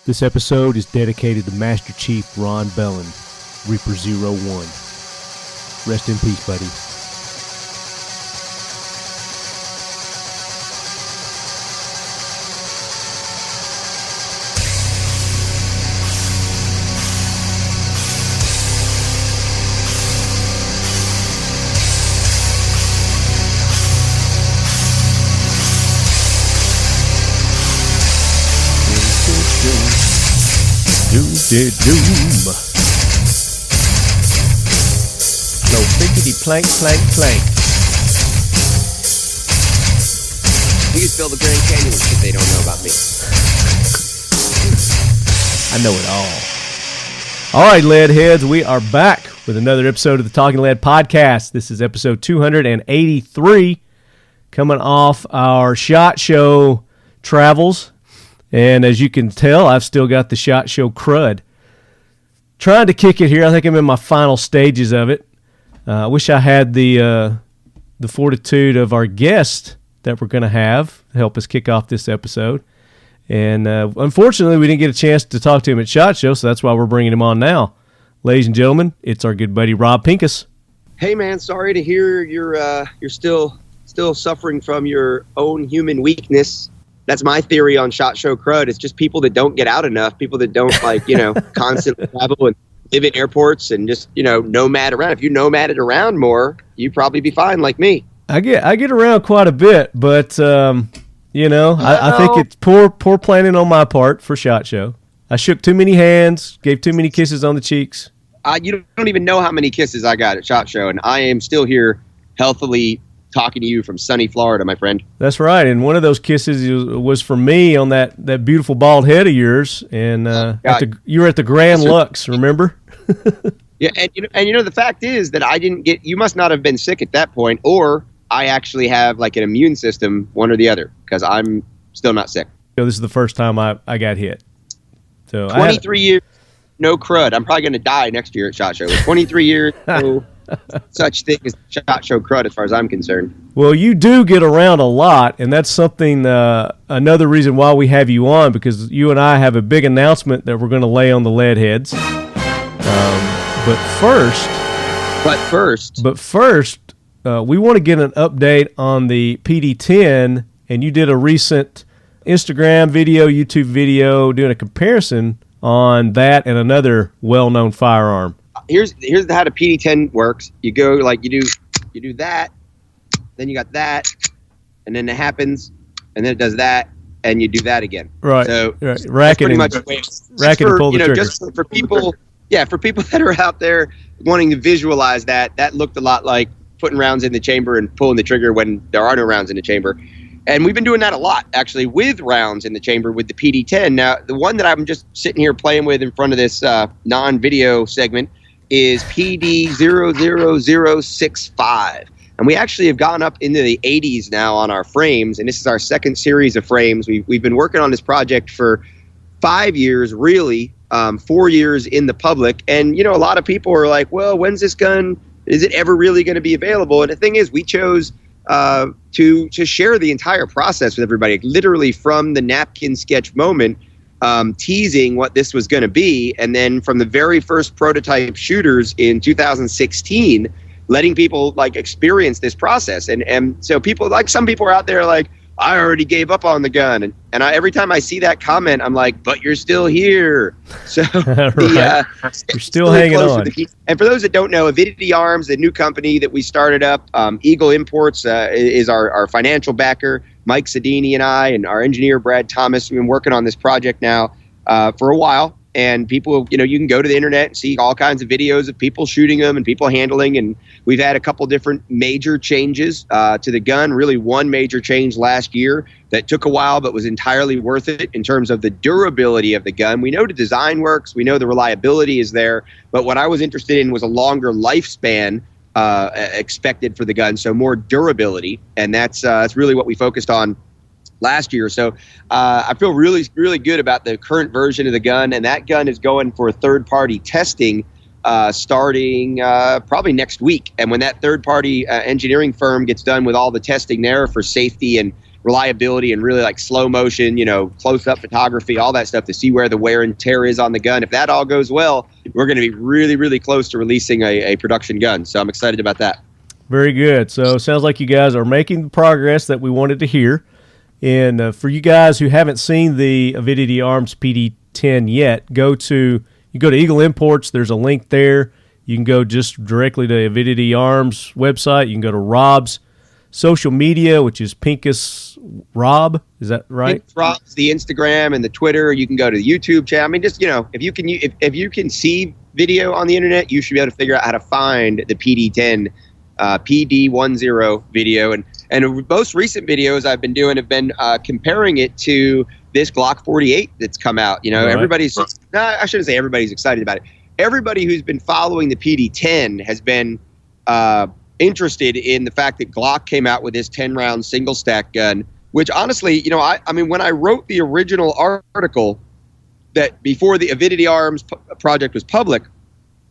This episode is dedicated to Master Chief Ron Bellin, Reaper 01. Rest in peace, buddy. Doom. No pickety plank. You can spill the Grand Canyon if they don't know about me. I know it all. All right, Lead Heads, we are back with another episode of the Talking Lead podcast. This is episode 283, coming off our SHOT Show travels. And as you can tell, I've still got the SHOT Show crud. Trying to kick it here. I think I'm in my final stages of it. I wish I had the fortitude of our guest that we're going to have to help us kick off this episode. And unfortunately, we didn't get a chance to talk to him at SHOT Show, so that's why we're bringing him on now. Ladies and gentlemen, it's our good buddy Rob Pincus. Hey, man, sorry to hear you're still suffering from your own human weakness. That's my theory on SHOT Show crud. It's just people that don't get out enough, people that don't constantly travel and live in airports and just, nomad around. If you nomaded around more, you'd probably be fine like me. I get around quite a bit, but I think it's poor planning on my part for SHOT Show. I shook too many hands, gave too many kisses on the cheeks. You don't even know how many kisses I got at SHOT Show, and I am still here healthily talking to you from sunny Florida, my friend. That's right, and one of those kisses was for me on that beautiful bald head of yours, and you were at the Grand Lux, remember? Yeah, and the fact is that I didn't get. You must not have been sick at that point, or I actually have like an immune system, one or the other, because I'm still not sick. This is the first time I got hit. So 23 years, no crud. I'm probably going to die next year at SHOT Show. 23 years, no such thing as SHOT Show crud as far as I'm concerned. Well, you do get around a lot, and that's something, another reason why we have you on, because you and I have a big announcement that we're going to lay on the Lead Heads. But first, we want to get an update on the PD10, and you did a recent Instagram video, YouTube video, doing a comparison on that and another well-known firearm. Here's how the PD10 works. You go you do that, then you got that, and then it happens, and then it does that, and you do that again. Right. So right. Racket and pull the trigger. Just for people, for people that are out there wanting to visualize that looked a lot like putting rounds in the chamber and pulling the trigger when there are no rounds in the chamber. And we've been doing that a lot, actually, with rounds in the chamber with the PD10. Now, the one that I'm just sitting here playing with in front of this non-video segment is PD00065. And we actually have gone up into the 80s now on our frames, and this is our second series of frames. We've been working on this project for 5 years, really, 4 years in the public. And, a lot of people are like, well, when's this gun? Is it ever really going to be available? And the thing is, we chose to share the entire process with everybody, literally from the napkin sketch moment, teasing what this was going to be, and then from the very first prototype shooters in 2016, letting people experience this process. And so some people are out there like, I already gave up on the gun, and every time I see that comment, I'm like, but you're still here. So right. You're still hanging on. And for those that don't know, Avidity Arms, the new company that we started up, Eagle Imports is our financial backer. Mike Sedini and I and our engineer Brad Thomas, we've been working on this project now for a while. And people, you can go to the internet and see all kinds of videos of people shooting them and people handling. And we've had a couple different major changes to the gun. Really, one major change last year that took a while but was entirely worth it in terms of the durability of the gun. We know the design works. We know the reliability is there. But what I was interested in was a longer lifespan expected for the gun, so more durability. And that's really what we focused on last year. So I feel really, really good about the current version of the gun, and that gun is going for third-party testing starting probably next week. And when that third-party engineering firm gets done with all the testing there for safety and reliability and really like slow motion, close-up photography, all that stuff to see where the wear and tear is on the gun. If that all goes well, we're going to be really, really close to releasing a production gun. So I'm excited about that. Very good. So it sounds like you guys are making the progress that we wanted to hear. And for you guys who haven't seen the Avidity Arms PD10 yet, you go to Eagle Imports. There's a link there. You can go just directly to Avidity Arms website. You can go to Rob's social media, which is Pincus Rob. Is that right? Pincus Rob's the Instagram and the Twitter. You can go to the YouTube channel. I mean, just, if you can see video on the internet, you should be able to figure out how to find the PD10 PD10 video. And most recent videos I've been doing have been comparing it to this Glock 48 that's come out. Everybody's, I shouldn't say everybody's excited about it. Everybody who's been following the PD10 has been interested in the fact that Glock came out with this 10-round single stack gun, which honestly, I mean, when I wrote the original article that before the Avidity Arms project was public,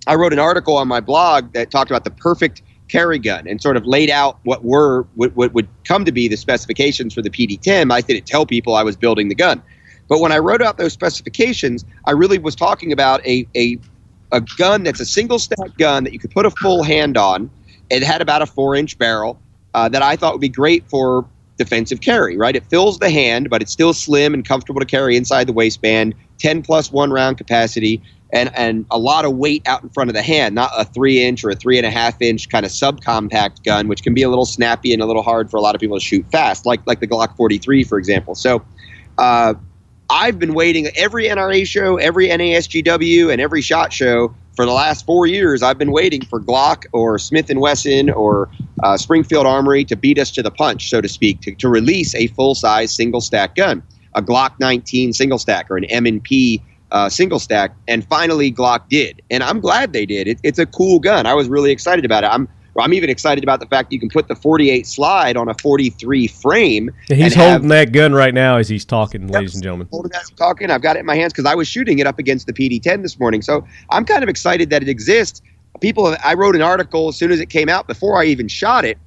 I wrote an article on my blog that talked about the perfect carry gun and sort of laid out what would come to be the specifications for the PD10. I didn't tell people I was building the gun. But when I wrote out those specifications, I really was talking about a gun that's a single stack gun that you could put a full hand on. It had about a 4-inch barrel that I thought would be great for defensive carry, right? It fills the hand, but it's still slim and comfortable to carry inside the waistband, 10 plus 1 round capacity, and a lot of weight out in front of the hand, not a 3-inch or a 3.5-inch kind of subcompact gun, which can be a little snappy and a little hard for a lot of people to shoot fast, like the Glock 43, for example. So I've been waiting every NRA show, every NASGW, and every SHOT Show for the last 4 years. I've been waiting for Glock or Smith & Wesson or Springfield Armory to beat us to the punch, so to speak, to release a full-size single-stack gun, a Glock 19 single-stack or an M&P single-stack, and finally Glock did. And I'm glad they did. It's a cool gun. I was really excited about it. I'm even excited about the fact that you can put the 48 slide on a 43 frame. He's holding that gun right now as he's talking, ladies and gentlemen. Holding that, talking. I've got it in my hands because I was shooting it up against the PD10 this morning. So I'm kind of excited that it exists. I wrote an article as soon as it came out before I even shot it.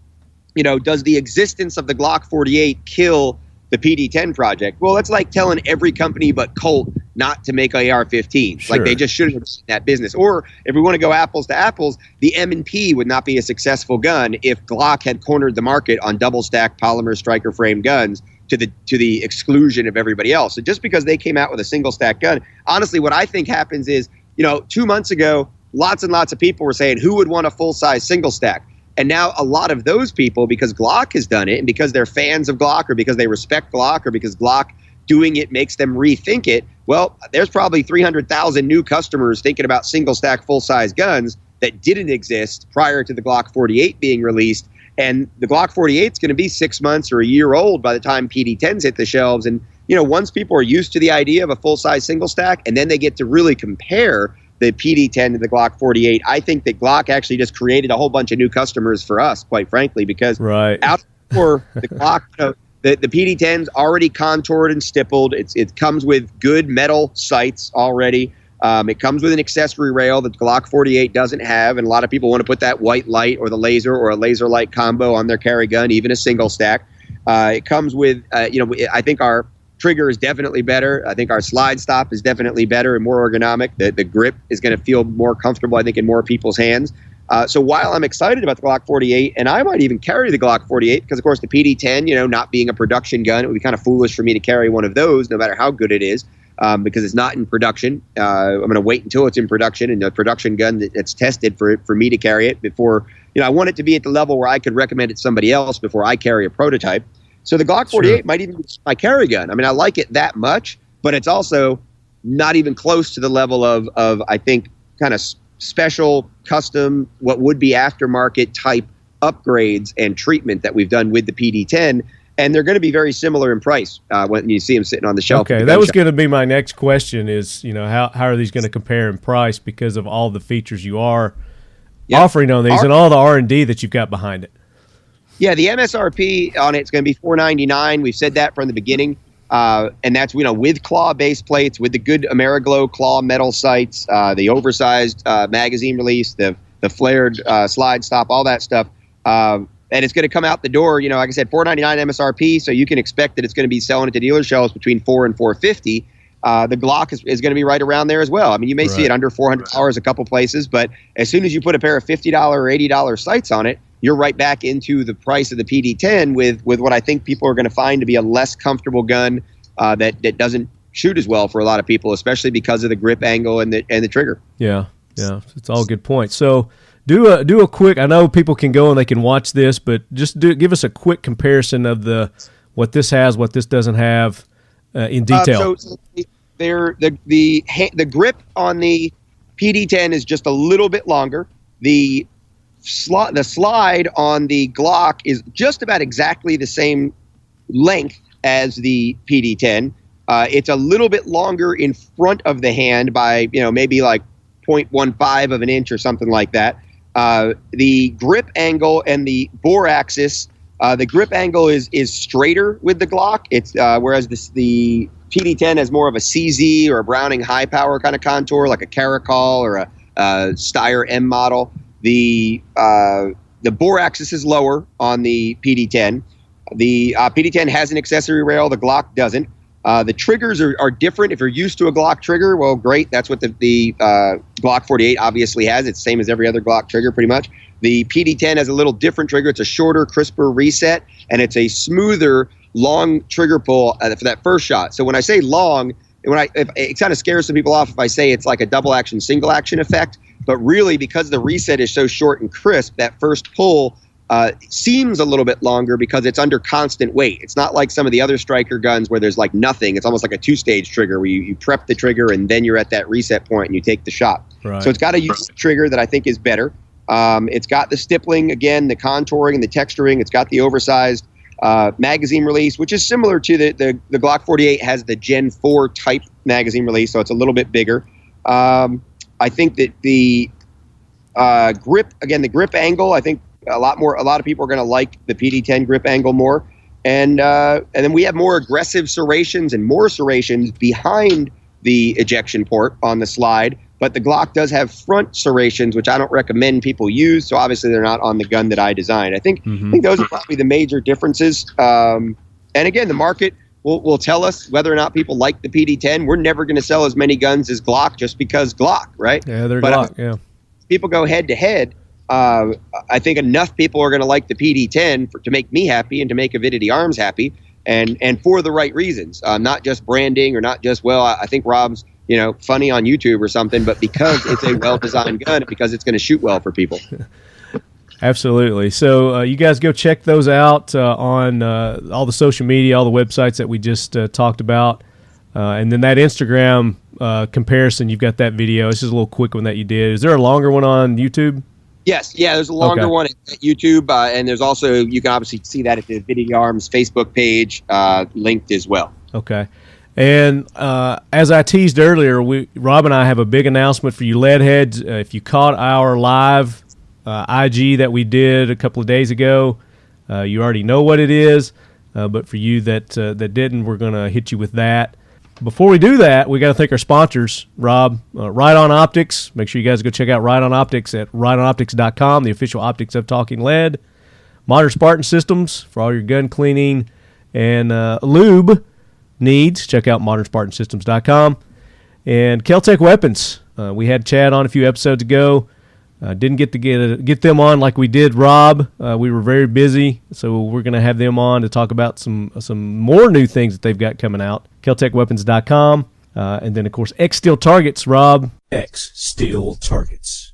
Does the existence of the Glock 48 kill the PD10 project? Well, it's like telling every company but Colt not to make AR-15s. Sure. Like they just shouldn't have seen that business. Or if we want to go apples to apples, the M&P would not be a successful gun if Glock had cornered the market on double-stack polymer striker frame guns to the exclusion of everybody else. So just because they came out with a single-stack gun, honestly, what I think happens is, 2 months ago, lots and lots of people were saying, who would want a full-size single-stack? And now a lot of those people, because Glock has done it and because they're fans of Glock or because they respect Glock or because Glock doing it makes them rethink it, well, there's probably 300,000 new customers thinking about single-stack full-size guns that didn't exist prior to the Glock 48 being released. And the Glock 48 is going to be 6 months or a year old by the time PD10s hit the shelves. And, once people are used to the idea of a full-size single-stack and then they get to really compare the PD10 to the Glock 48, I think that Glock actually just created a whole bunch of new customers for us, quite frankly, because out for the Glock, the PD10's already contoured and stippled. It comes with good metal sights already. It comes with an accessory rail that the Glock 48 doesn't have, and a lot of people want to put that white light or the laser or a laser light combo on their carry gun, even a single stack. It comes with, I think our trigger is definitely better. I think our slide stop is definitely better and more ergonomic. The grip is going to feel more comfortable, I think, in more people's hands. So while I'm excited about the Glock 48, and I might even carry the Glock 48, because, of course, the PD10, not being a production gun, it would be kind of foolish for me to carry one of those, no matter how good it is, because it's not in production. I'm going to wait until it's in production, and a production gun that's tested for me to carry it before, I want it to be at the level where I could recommend it to somebody else before I carry a prototype. So the Glock 48 might even be my carry gun. I mean, I like it that much, but it's also not even close to the level of I think, kind of special, custom, what would be aftermarket type upgrades and treatment that we've done with the PD10. And they're going to be very similar in price when you see them sitting on the shelf. Okay, that was going to be my next question is, how are these going to compare in price because of all the features you are offering on these and all the R&D that you've got behind it? Yeah, the MSRP on it's going to be $499. We've said that from the beginning, and that's with claw base plates, with the good Ameriglow claw metal sights, the oversized magazine release, the flared slide stop, all that stuff. and it's going to come out the door, like I said, $499 MSRP, so you can expect that it's going to be selling at the dealer shelves between $400 and $450. The Glock is going to be right around there as well. I mean, you may see it under $400 a couple places, but as soon as you put a pair of $50 or $80 sights on it, you're right back into the price of the PD10 with what I think people are going to find to be a less comfortable gun that doesn't shoot as well for a lot of people, especially because of the grip angle and the trigger. Yeah, it's all good points. So do a quick. I know people can go and they can watch this, but just give us a quick comparison of what this has, what this doesn't have in detail. So the grip on the PD10 is just a little bit longer. The slide on the Glock is just about exactly the same length as the PD10. It's a little bit longer in front of the hand by maybe like 0.15 of an inch or something like that. The grip angle and the bore axis, the grip angle is straighter with the Glock. It's whereas the PD10 has more of a CZ or a Browning high power kind of contour, like a Caracol or a Steyr M model. The bore axis is lower on the PD10. The PD10 has an accessory rail. The Glock doesn't. The triggers are different. If you're used to a Glock trigger, well, great. That's what the Glock 48 obviously has. It's the same as every other Glock trigger, pretty much. The PD10 has a little different trigger. It's a shorter, crisper reset, and it's a smoother, long trigger pull for that first shot. So when I say long, it kind of scares some people off if I say it's like a double action, single action effect. But really, because the reset is so short and crisp, that first pull seems a little bit longer because it's under constant weight. It's not like some of the other striker guns where there's like nothing. It's almost like a two-stage trigger where you prep the trigger and then you're at that reset point and you take the shot. Right. So it's got a unique trigger that I think is better. It's got the stippling, again, the contouring and the texturing. It's got the oversized magazine release, which is similar to the Glock 48 has the Gen 4 type magazine release, so it's a little bit bigger. I think that the grip, again, the grip angle, I think a lot of people are going to like the PD10 grip angle more. And then we have more aggressive serrations and more serrations behind the ejection port on the slide. But the Glock does have front serrations, which I don't recommend people use. So obviously they're not on the gun that I designed. I think those are probably the major differences. And again, the market will tell us whether or not people like the PD10. We're never going to sell as many guns as Glock just because Glock, right? Yeah, they're Glock, yeah. People go head to head. I think enough people are going to like the PD10 to make me happy and to make Avidity Arms happy, and for the right reasons, not just branding or not just, well, I think Rob's funny on YouTube or something, but because it's a well-designed gun, because it's going to shoot well for people. Absolutely. So you guys go check those out on all the social media, all the websites that we just talked about. And then that Instagram comparison, you've got that video. This is a little quick one that you did. Is there a longer one on YouTube? Yes. Yeah, there's a longer one at YouTube. And there's also, you can obviously see that at the Avidity Arms Facebook page linked as well. Okay. And as I teased earlier, Rob and I have a big announcement for you lead heads. If you caught our live IG that we did a couple of days ago, you already know what it is. But for you that didn't, we're going to hit you with that. Before we do that, we got to thank our sponsors, Rob. Right On Optics. Make sure you guys go check out Right On Optics at rightonoptics.com, the official optics of Talking Lead. Modern Spartan Systems for all your gun cleaning and lube needs. Check out modernspartansystems.com. And Kel-Tec Weapons. We had Chad on a few episodes ago. Didn't get to get them on like we did Rob. We were very busy, so we're going to have them on to talk about some more new things that they've got coming out. KelTecWeapons.com. And then, of course, X Steel Targets, Rob. X Steel Targets.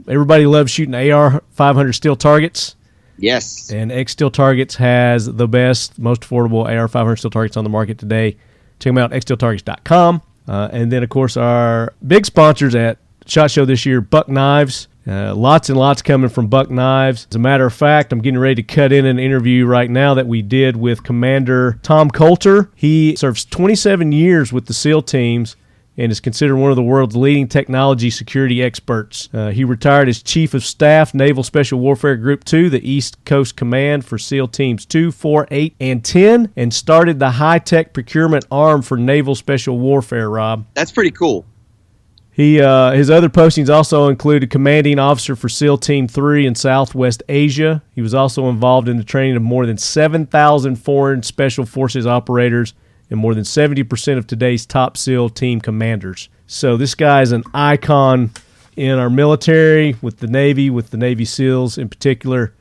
Everybody loves shooting AR-500 steel targets. Yes. And X Steel Targets has the best, most affordable AR-500 steel targets on the market today. Check them out at xsteeltargets.com. And then, of course, our big sponsors at SHOT Show this year, Buck Knives. Lots and lots coming from Buck Knives. As a matter of fact, I'm getting ready to cut in an interview right now that we did with Commander Tom Coulter. He serves 27 years with the SEAL teams and is considered one of the world's leading technology security experts. He retired as Chief of Staff, Naval Special Warfare Group 2, the East Coast Command for SEAL Teams 2, 4, 8, and 10, and started the high-tech procurement arm for Naval Special Warfare, Rob. That's pretty cool. His other postings also included commanding officer for SEAL Team 3 in Southwest Asia. He was also involved in the training of more than 7,000 foreign special forces operators and more than 70% of today's top SEAL team commanders. So this guy is an icon in our military, with the Navy SEALs in particular.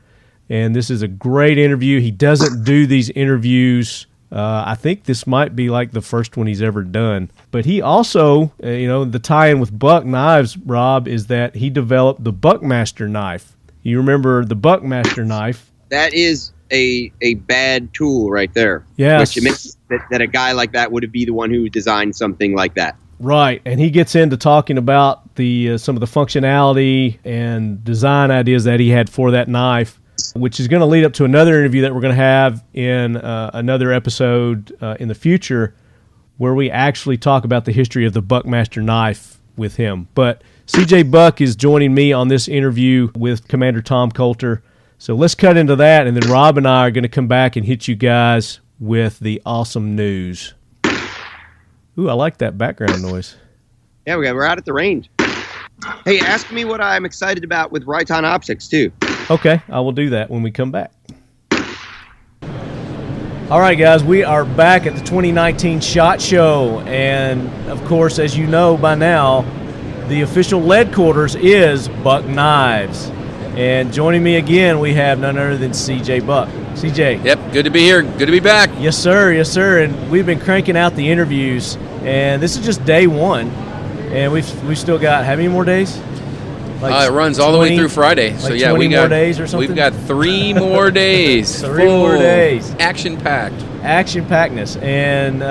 And this is a great interview. He doesn't do these interviews. I think this might be like the first one he's ever done. But he also, the tie-in with Buck Knives, Rob, is that he developed the Buckmaster knife. You remember the Buckmaster knife? That is a bad tool right there. Yes. Which makes that a guy like that would be the one who designed something like that. Right, and he gets into talking about the some of the functionality and design ideas that he had for that knife, which is going to lead up to another interview that we're going to have in another episode in the future, where we actually talk about the history of the Buckmaster knife with him. But CJ Buck is joining me on this interview with Commander Tom Coulter. So let's cut into that, and then Rob and I are going to come back and hit you guys with the awesome news. Ooh, I like that background noise. Yeah, we're out at the range. Hey, ask me what I'm excited about with Riton Optics, too. Okay, I will do that when we come back. All right, guys, we are back at the 2019 SHOT Show. And, of course, as you know by now, the official Leadquarters is Buck Knives. And joining me again, we have none other than CJ Buck. CJ. Yep, good to be here. Good to be back. Yes, sir. Yes, sir. And we've been cranking out the interviews, and this is just day one. And we've still got how many more days? It runs all the way through Friday. So yeah, 20 more days or something? We've got 3 more days. 3 more days. Action-packed. Action-packedness. And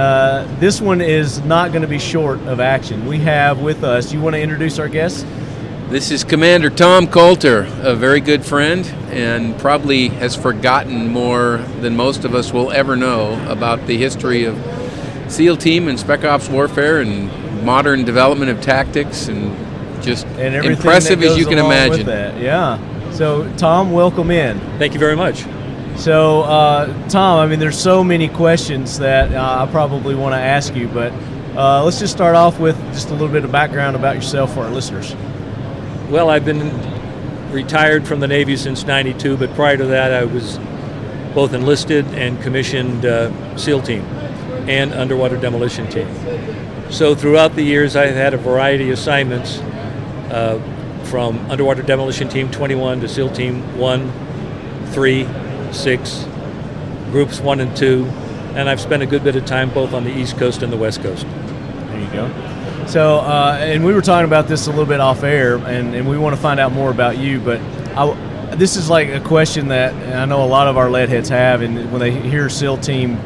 this one is not going to be short of action. We have with us, you want to introduce our guest? This is Commander Tom Coulter, a very good friend, and probably has forgotten more than most of us will ever know about the history of SEAL Team and Spec Ops warfare and modern development of tactics, and just impressive as you can imagine. Yeah. So, Tom, welcome in. Thank you very much. So, Tom, I mean, there's so many questions that I probably want to ask you, but let's just start off with just a little bit of background about yourself for our listeners. Well, I've been retired from the Navy since '92, but prior to that I was both enlisted and commissioned SEAL Team and Underwater Demolition Team. So throughout the years I've had a variety of assignments from Underwater Demolition Team 21 to SEAL Team 1, 3, 6, Groups 1 and 2, and I've spent a good bit of time both on the East Coast and the West Coast. There you go. So, and we were talking about this a little bit off air, and we want to find out more about you, but this is like a question that I know a lot of our lead heads have, and when they hear SEAL Team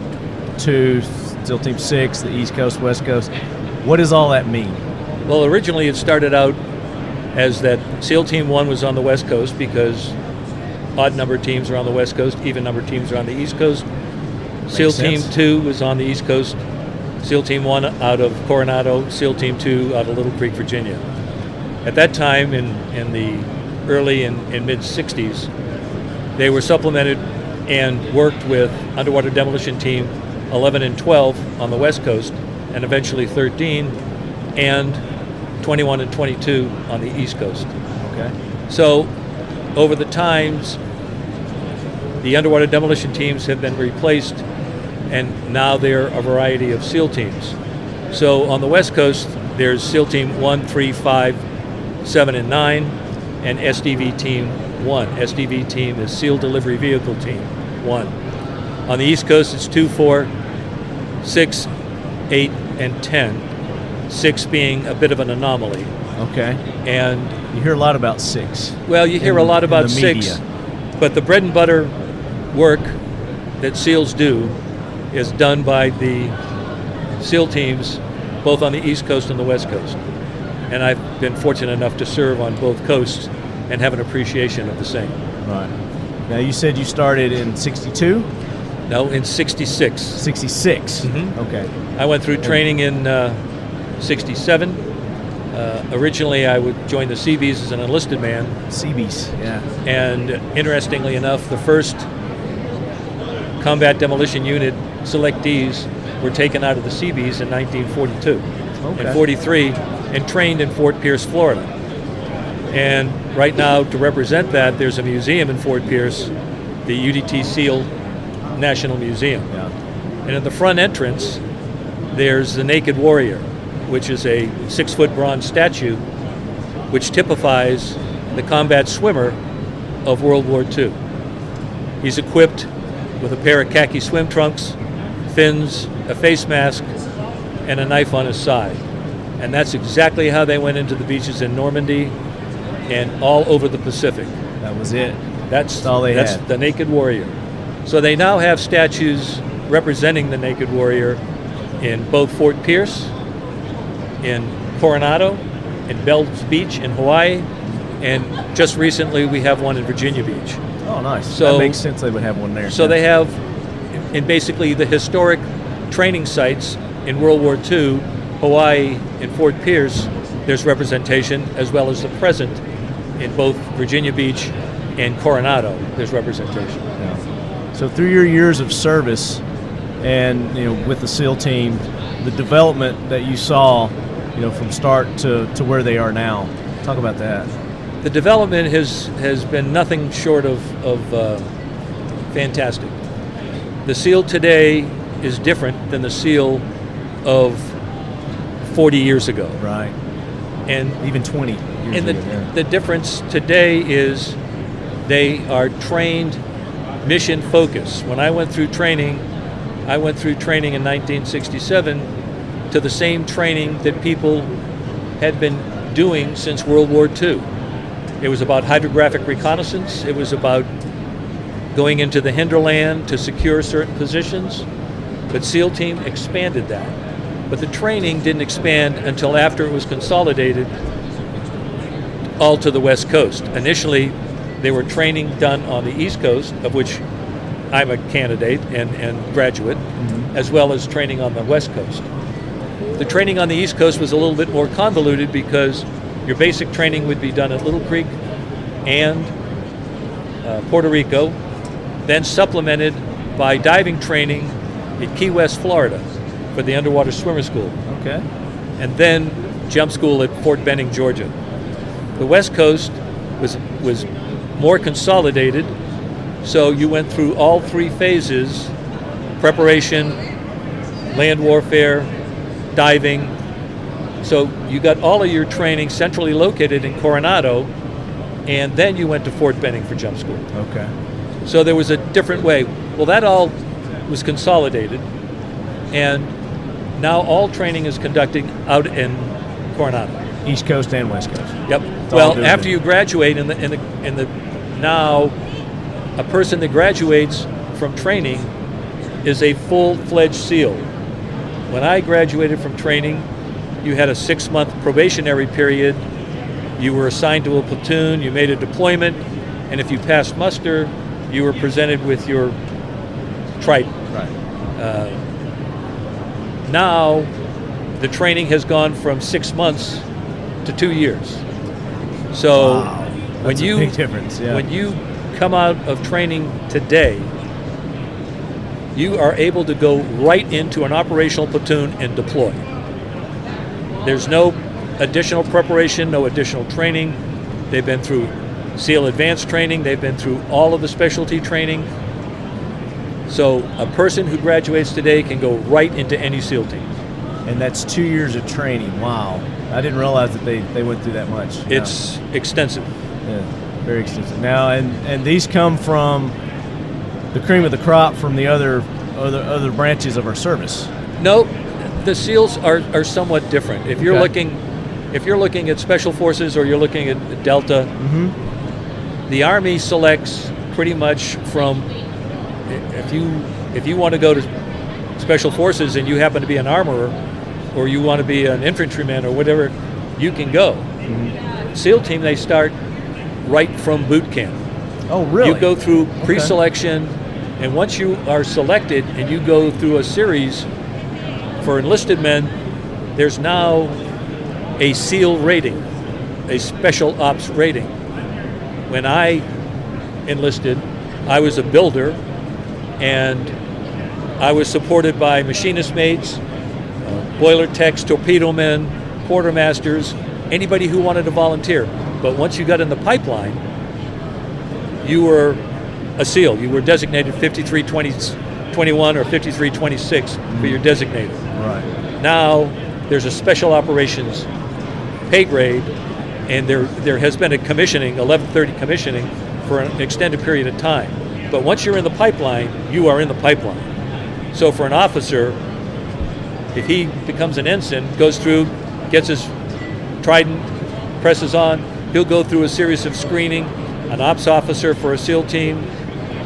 2, SEAL Team 6, the East Coast, West Coast, what does all that mean? Well, originally it started out as that SEAL Team 1 was on the West Coast because odd number teams are on the West Coast, even number teams are on the East Coast. SEAL Team 2 was on the East Coast, SEAL Team 1 out of Coronado, SEAL Team 2 out of Little Creek, Virginia. At that time, in the early and mid-'60s, they were supplemented and worked with Underwater Demolition Team 11 and 12 on the West Coast, and eventually 13, and 21 and 22 on the East Coast. Okay. So, over the times, the Underwater Demolition Teams have been replaced, and now there are a variety of SEAL teams. So on the West Coast, there's SEAL Team 1, 3, 5, 7, and 9, and SDV Team 1. SDV Team is SEAL Delivery Vehicle Team 1. On the East Coast, it's 2, 4, 6, 8, and 10. 6 being a bit of an anomaly. Okay. And you hear a lot about 6. Well, you hear a lot about 6, but the bread and butter work that SEALs do is done by the SEAL teams both on the East Coast and the West Coast. And I've been fortunate enough to serve on both coasts and have an appreciation of the same. Right. Now, you said you started in 62? No, in 66. 66. Mm-hmm. Okay. I went through training in 67. Originally, I would join the Seabees as an enlisted man. Seabees, yeah. And interestingly enough, the first combat demolition unit selectees were taken out of the Seabees in 1942. Okay. and 43, and trained in Fort Pierce, Florida. And right now, to represent that, there's a museum in Fort Pierce, the UDT SEAL National Museum. Yeah. And in the front entrance, there's the Naked Warrior, which is a 6-foot bronze statue which typifies the combat swimmer of World War II. He's equipped with a pair of khaki swim trunks, fins, a face mask, and a knife on his side. And that's exactly how they went into the beaches in Normandy and all over the Pacific. That was it. That's all they that's had. the Naked Warrior. So they now have statues representing the Naked Warrior in both Fort Pierce, in Coronado, in Bells Beach in Hawaii, and just recently we have one in Virginia Beach. Oh, nice. So- that makes sense they would have one there. So they have, in basically the historic training sites in World War II, Hawaii and Fort Pierce, there's representation, as well as the present in both Virginia Beach and Coronado, there's representation. Yeah. So through your years of service and with the SEAL team, the development that you saw, from start to where they are now, talk about that. The development has been nothing short of fantastic. The SEAL today is different than the SEAL of 40 years ago. Right. And Even 20 years And ago. Yeah. the difference today is they are trained mission focus. When I went through training in 1967 to the same training that people had been doing since World War II. It was about hydrographic reconnaissance. It was about going into the hinterland to secure certain positions. But SEAL Team expanded that. But the training didn't expand until after it was consolidated all to the West Coast. Initially, there were training done on the East Coast, of which I'm a candidate and graduate, as well as training on the West Coast. The training on the East Coast was a little bit more convoluted because your basic training would be done at Little Creek and Puerto Rico, then supplemented by diving training at Key West, Florida, for the underwater swimmer school, Okay. and then jump school at Fort Benning, Georgia. The West Coast was more consolidated, so you went through all 3 phases: preparation, land warfare, diving. So you got all of your training centrally located in Coronado, and then you went to Fort Benning for jump school. Okay. So there was a different way. Well, that all was consolidated, and now all training is conducted out in Coronado. East Coast and West Coast. Yep. all Well, doing after it. you graduate, in the now, a person that graduates from training is a full-fledged SEAL. When I graduated from training, you had a 6-month probationary period. You were assigned to a platoon. You made a deployment, and if you passed muster, you were presented with your Triton. Right. Now, the training has gone from 6 months to 2 years. So Wow. when That's a you big difference. Yeah. when you come out of training today, you are able to go right into an operational platoon and deploy. There's no additional preparation, no additional training. They've been through SEAL advanced training. They've been through all of the specialty training. So a person who graduates today can go right into any SEAL team. And that's 2 years of training. Wow. I didn't realize that they went through that much. It's extensive. Yeah, very extensive. Now, and these come from the cream of the crop from the other branches of our service. No, the SEALs are somewhat different. If you're Okay. looking at Special Forces or you're looking at Delta, the Army selects pretty much from, if you want to go to Special Forces and you happen to be an armorer, or you want to be an infantryman or whatever, you can go. SEAL team, they start right from boot camp. Oh, really? You go through pre-selection, and once you are selected and you go through a series for enlisted men, there's now a SEAL rating, a special ops rating. When I enlisted, I was a builder, and I was supported by machinist mates, boiler techs, torpedo men, quartermasters, anybody who wanted to volunteer. But once you got in the pipeline, you were a SEAL. You were designated 5321 or 5326 for your designated. Right. Now there's a special operations pay grade, and there has been a commissioning, 1130 commissioning, for an extended period of time. But once you're in the pipeline, you are in the pipeline. So for an officer, if he becomes an ensign, goes through, gets his trident, presses on, he'll go through a series of screening, an ops officer for a SEAL team,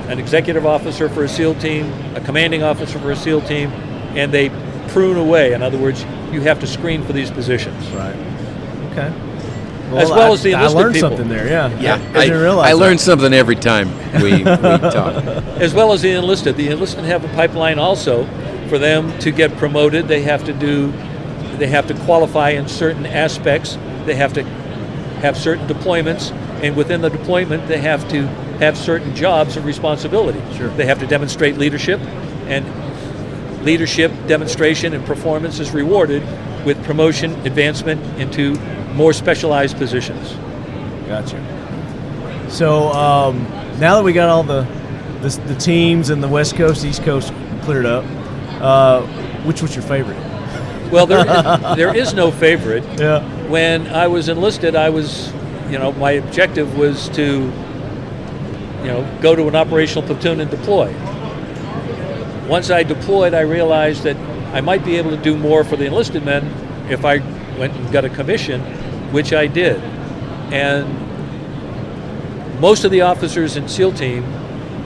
an executive officer for a SEAL team, a commanding officer for a SEAL team, and they prune away. In other words, you have to screen for these positions. Right. Okay. As well as the enlisted I learned people. something there, yeah. Yeah, I didn't realize I learned that. something every time we talk. As well as the enlisted. The enlisted have a pipeline also. For them to get promoted, they have to qualify in certain aspects. They have to have certain deployments, and within the deployment, they have to have certain jobs of responsibility. Sure. They have to demonstrate leadership, and leadership demonstration and performance is rewarded with promotion, advancement into more specialized positions. Gotcha. So now that we got all the teams and the West Coast, East Coast cleared up, which was your favorite? Well, there is no favorite. Yeah. When I was enlisted, my objective was to, go to an operational platoon and deploy. Once I deployed, I realized that I might be able to do more for the enlisted men if I went and got a commission, which I did. And most of the officers in SEAL team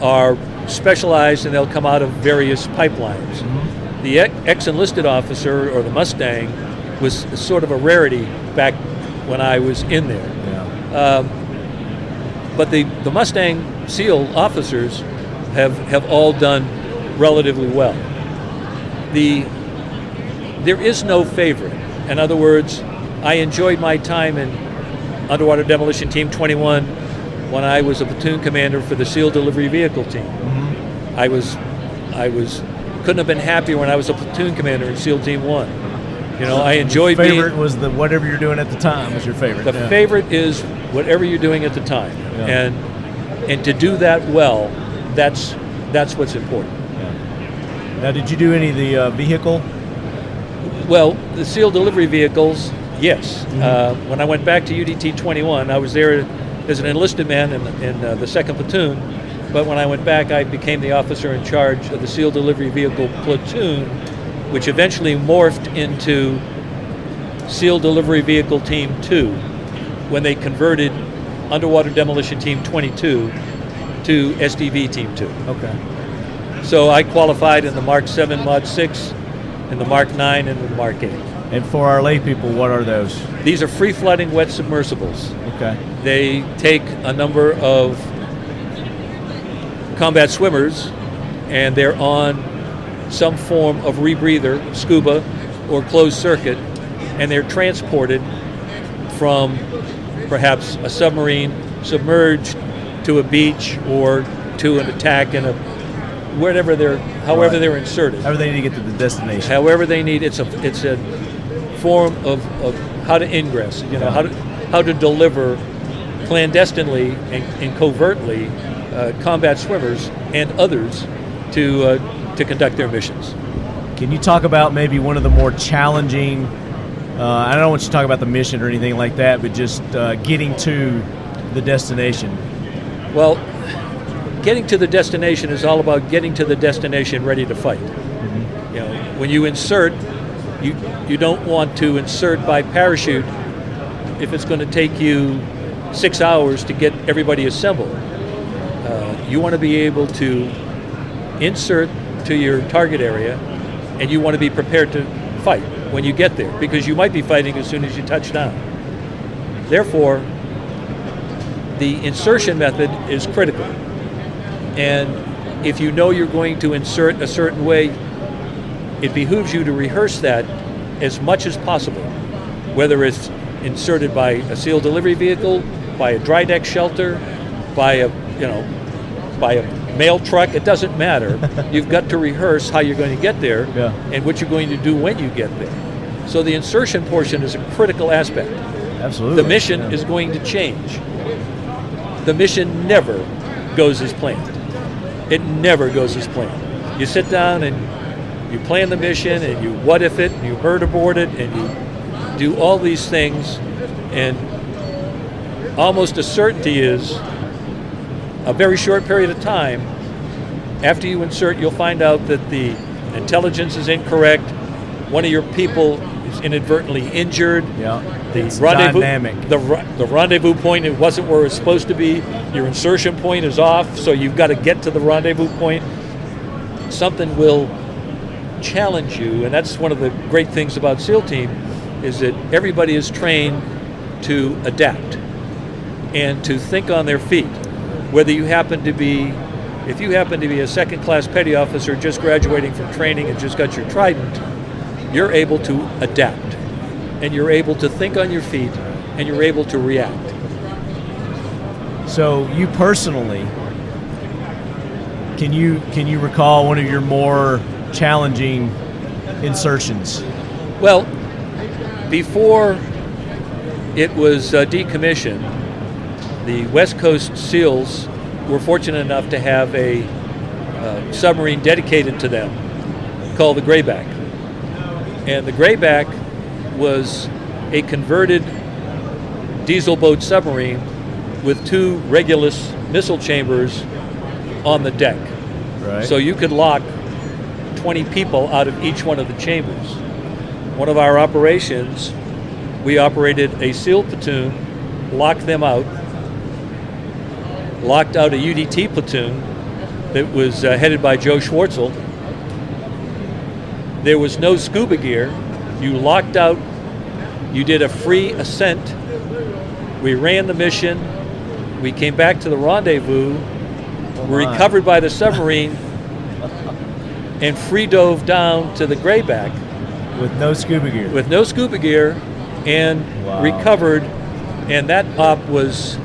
are specialized, and they'll come out of various pipelines. Mm-hmm. The ex-enlisted officer, or the Mustang, was sort of a rarity back when I was in there. Yeah. But the Mustang SEAL officers have all done relatively well. There is no favorite. In other words, I enjoyed my time in Underwater Demolition Team 21 when I was a platoon commander for the SEAL Delivery Vehicle Team. Mm-hmm. I couldn't have been happier when I was a platoon commander in SEAL Team 1. I enjoyed being... Favorite was the whatever you're doing at the time was your favorite. The favorite is whatever you're doing at the time. Yeah. And to do that well, that's what's important. Yeah. Now, did you do any of the vehicle? Well, the SEAL delivery vehicles, yes. Mm-hmm. When I went back to UDT 21, I was there as an enlisted man in the 2nd Platoon, but when I went back, I became the officer in charge of the SEAL delivery vehicle platoon, which eventually morphed into SEAL Delivery Vehicle Team 2 when they converted Underwater Demolition Team 22 to SDV Team 2. Okay. So I qualified in the Mark 7 Mod 6, in the Mark 9, and the Mark 8. And for our lay people, what are those? These are free-flooding wet submersibles. Okay. They take a number of combat swimmers, and they're on some form of rebreather, scuba, or closed circuit, and they're transported from perhaps a submarine submerged to a beach or to an attack in however they're inserted. However they need to get to the destination. However they need, it's a form of how to ingress, how to deliver clandestinely and covertly combat swimmers and others to conduct their missions. Can you talk about maybe one of the more challenging, I don't want you to talk about the mission or anything like that, but just getting to the destination? Well, getting to the destination is all about getting to the destination ready to fight. Mm-hmm. When you insert, you don't want to insert by parachute if it's going to take you 6 hours to get everybody assembled. You want to be able to insert to your target area, and you want to be prepared to fight when you get there, because you might be fighting as soon as you touch down. Therefore, the insertion method is critical. And if you know you're going to insert a certain way, it behooves you to rehearse that as much as possible, whether it's inserted by a SEAL delivery vehicle, by a dry deck shelter, by a mail truck. It doesn't matter. You've got to rehearse how you're going to get there, and what you're going to do when you get there. So the insertion portion is a critical aspect. Absolutely. The mission is going to change. The mission never goes as planned. It never goes as planned. You sit down and you plan the mission and you what if it and you murderboard it and you do all these things, and almost a certainty is a very short period of time after you insert, you'll find out that the intelligence is incorrect, one of your people is inadvertently injured. Yeah. The It's rendezvous, dynamic. the rendezvous point, it wasn't where it's supposed to be. Your insertion point is off, so you've got to get to the rendezvous point. Something will challenge you, and that's one of the great things about SEAL Team, is that everybody is trained to adapt and to think on their feet. Whether you happen to be, if you happen to be a second-class petty officer just graduating from training and just got your Trident, you're able to adapt, and you're able to think on your feet, and you're able to react. So you personally, can you recall one of your more challenging insertions? Well, before it was decommissioned, the West Coast SEALs were fortunate enough to have a submarine dedicated to them called the Grayback. And the Grayback was a converted diesel boat submarine with 2 Regulus missile chambers on the deck. Right. So you could lock 20 people out of each one of the chambers. One of our operations, we operated a SEAL platoon, locked them out, locked out a UDT platoon that was headed by Joe Schwartzel. There was no scuba gear. You locked out, you did a free ascent. We ran the mission. We came back to the rendezvous, were recovered by the submarine, and free dove down to the Grayback. With no scuba gear. With no scuba gear, and recovered, and that op was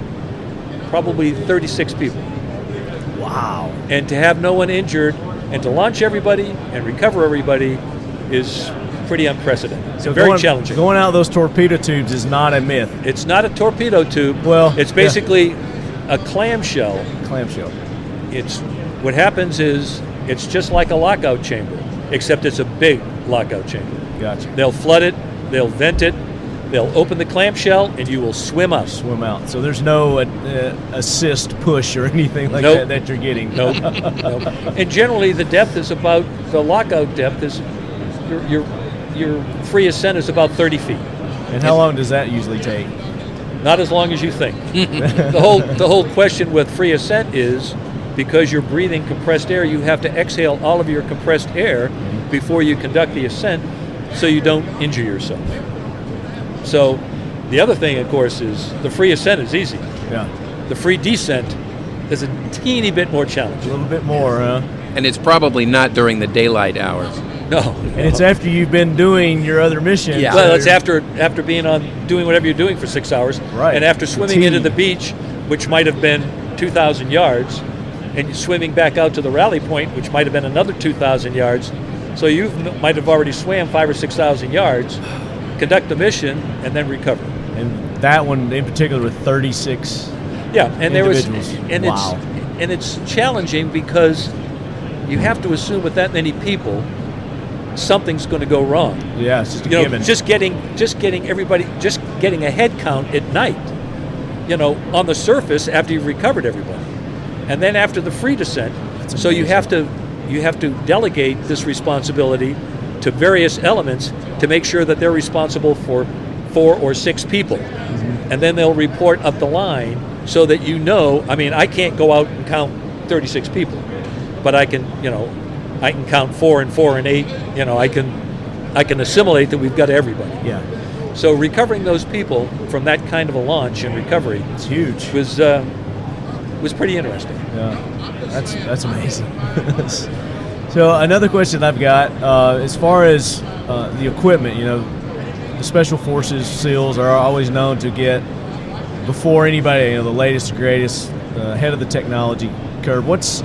probably 36 people. Wow. And to have no one injured, and to launch everybody and recover everybody is pretty unprecedented. So very challenging. Going out those torpedo tubes is not a myth. It's not a torpedo tube. Well, it's basically a clamshell. Clamshell. It's what happens is it's just like a lockout chamber, except it's a big lockout chamber. Gotcha. They'll flood it, they'll vent it, they'll open the clamshell, and you will swim out. Swim out. So there's no assist push or anything like Nope. that you're getting. Nope. And generally, the depth is about, the lockout depth is, your free ascent is about 30 feet. And how long does that usually take? Not as long as you think. The whole question with free ascent is, because you're breathing compressed air, you have to exhale all of your compressed air before you conduct the ascent, so you don't injure yourself. So the other thing, of course, is the free ascent is easy. Yeah. The free descent is a teeny bit more challenging. A little bit more, huh? And it's probably not during the daylight hours. No. And it's after you've been doing your other mission. Yeah. Well, it's after being doing whatever you're doing for 6 hours, Right. and after swimming into the beach, which might have been 2,000 yards, and swimming back out to the rally point, which might have been another 2,000 yards. So you might have already swam 5,000 or 6,000 yards, conduct the mission, and then recover. And that one in particular with 36 Yeah, and there was, individuals. and Wow. it's challenging because you have to assume with that many people, something's going to go wrong. Yeah, it's just a You know, given. just getting everybody, just getting a head count at night. You know, on the surface after you've recovered everybody, and then after the free descent. So you have to delegate this responsibility to various elements to make sure that they're responsible for 4 or 6 people, and then they'll report up the line so that you know. I mean, I can't go out and count 36 people, but I can count 4 and 4 and 8. You know, I can assimilate that we've got everybody. Yeah. So recovering those people from that kind of a launch and recovery It's huge. was pretty interesting. Yeah. That's amazing. So another question I've got, as far as the equipment, the Special Forces SEALs are always known to get, before anybody, the latest, greatest, ahead of the technology curve. What's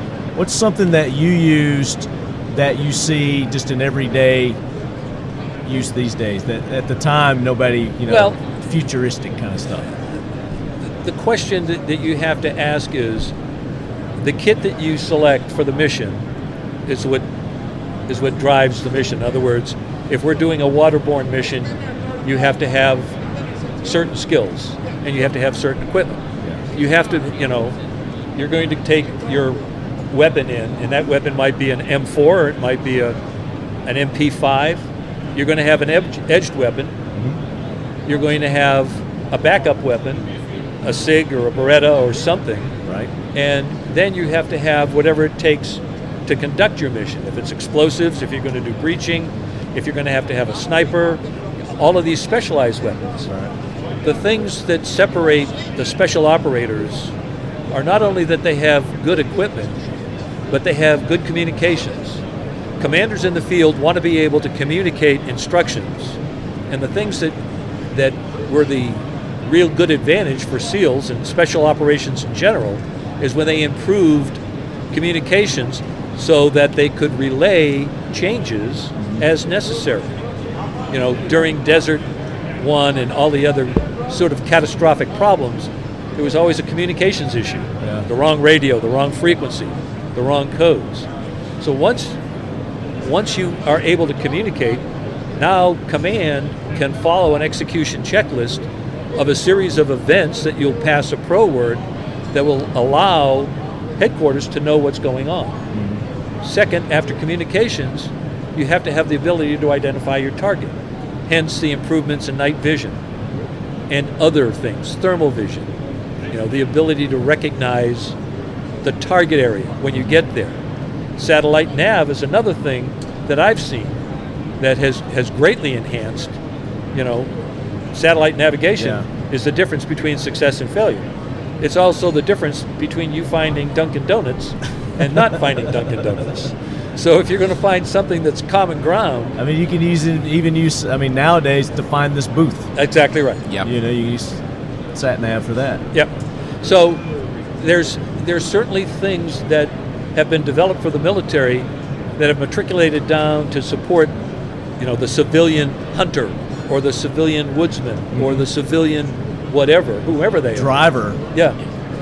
something that you used that you see just in everyday, use these days that at the time nobody, futuristic kind of stuff? The question that you have to ask is, the kit that you select for the mission is what drives the mission. In other words, if we're doing a waterborne mission, you have to have certain skills and you have to have certain equipment. Yeah. You have to, you're going to take your weapon in, and that weapon might be an M4 or it might be an MP5. You're going to have an edged weapon. Mm-hmm. You're going to have a backup weapon, a SIG or a Beretta or something. Right. And then you have to have whatever it takes to conduct your mission. If it's explosives, if you're going to do breaching, if you're going to have a sniper, all of these specialized weapons. Right. The things that separate the special operators are not only that they have good equipment, but they have good communications. Commanders in the field want to be able to communicate instructions. And the things that were the real good advantage for SEALs and special operations in general is when they improved communications so that they could relay changes as necessary. During Desert One and all the other sort of catastrophic problems, there was always a communications issue. Yeah. The wrong radio, the wrong frequency, the wrong codes. So once you are able to communicate, now command can follow an execution checklist of a series of events that you'll pass a pro word that will allow headquarters to know what's going on. Mm-hmm. Second, after communications, you have to have the ability to identify your target. Hence the improvements in night vision and other things, thermal vision, the ability to recognize the target area when you get there. Satellite nav is another thing that I've seen that has greatly enhanced, satellite navigation is the difference between success and failure. It's also the difference between you finding Dunkin' Donuts and not finding Dunkin' Donuts. So if you're going to find something that's common ground... I mean, you can use nowadays to find this booth. Exactly right. Yep. You use sat nav for that. Yep. So there's certainly things that have been developed for the military that have matriculated down to support, the civilian hunter or the civilian woodsman or the civilian whatever, whoever they are. Driver. Yeah.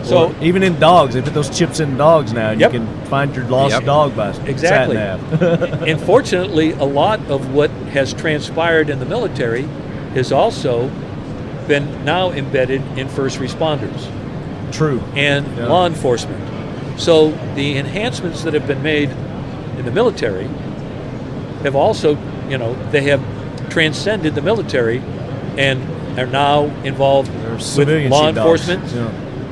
So or even in dogs, they put those chips in dogs now. Yep. You can find your lost dog by exactly. sat nav. And fortunately, a lot of what has transpired in the military has also been now embedded in first responders. True. And law enforcement. So the enhancements that have been made in the military have also, they have transcended the military and are now involved with law enforcement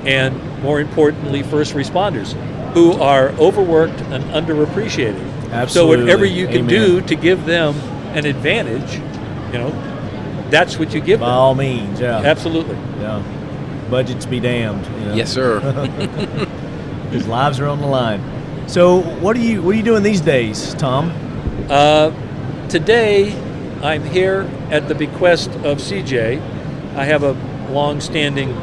and, more importantly, first responders who are overworked and underappreciated. Absolutely. So whatever you can do to give them an advantage, that's what you give them. By all means, yeah. Absolutely. Yeah. Budgets be damned. Yes, sir. Because lives are on the line. So what are you doing these days, Tom? Today, I'm here at the bequest of CJ. I have a long-standing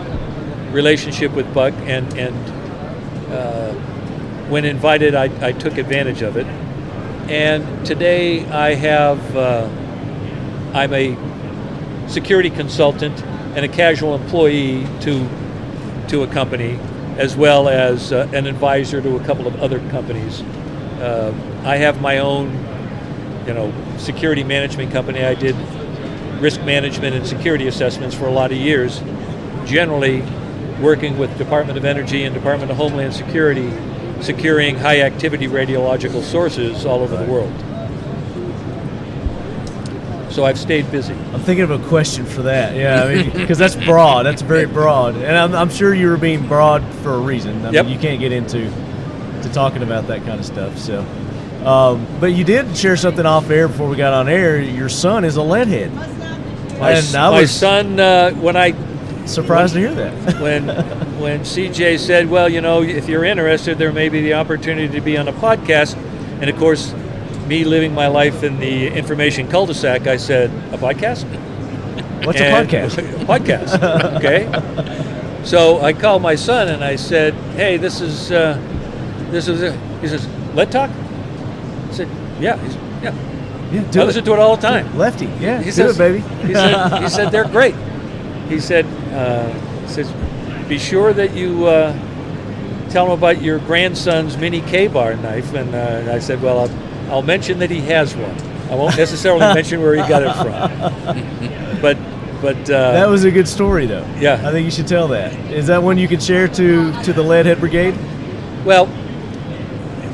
relationship with Buck, and when invited, I took advantage of it. And today, I'm a security consultant and a casual employee to a company, as well as an advisor to a couple of other companies. I have my own, security management company. I did risk management and security assessments for a lot of years, generally working with Department of Energy and Department of Homeland Security, securing high-activity radiological sources all over the world. So I've stayed busy. I'm thinking of a question for that. Yeah, because that's broad. That's very broad, and I'm sure you were being broad for a reason. I mean, you can't get into talking about that kind of stuff. So, but you did share something off air before we got on air. Your son is a lead head. My son, when I surprised to hear that. when CJ said, well, if you're interested, there may be the opportunity to be on a podcast, and of course, me living my life in the information cul-de-sac, I said, a podcast? What's a podcast? A podcast, okay. So I called my son and I said, hey, this is he says, Lead Talk? I said, yeah. Yeah, I listen to it all the time. Lefty, yeah, He do says, it, baby. he said they're great. He said, be sure that you tell him about your grandson's mini K-bar knife. And I said, well, I'll mention that he has one. I won't necessarily mention where he got it from. But that was a good story, though. Yeah. I think you should tell that. Is that one you could share to the Lead Head Brigade? Well,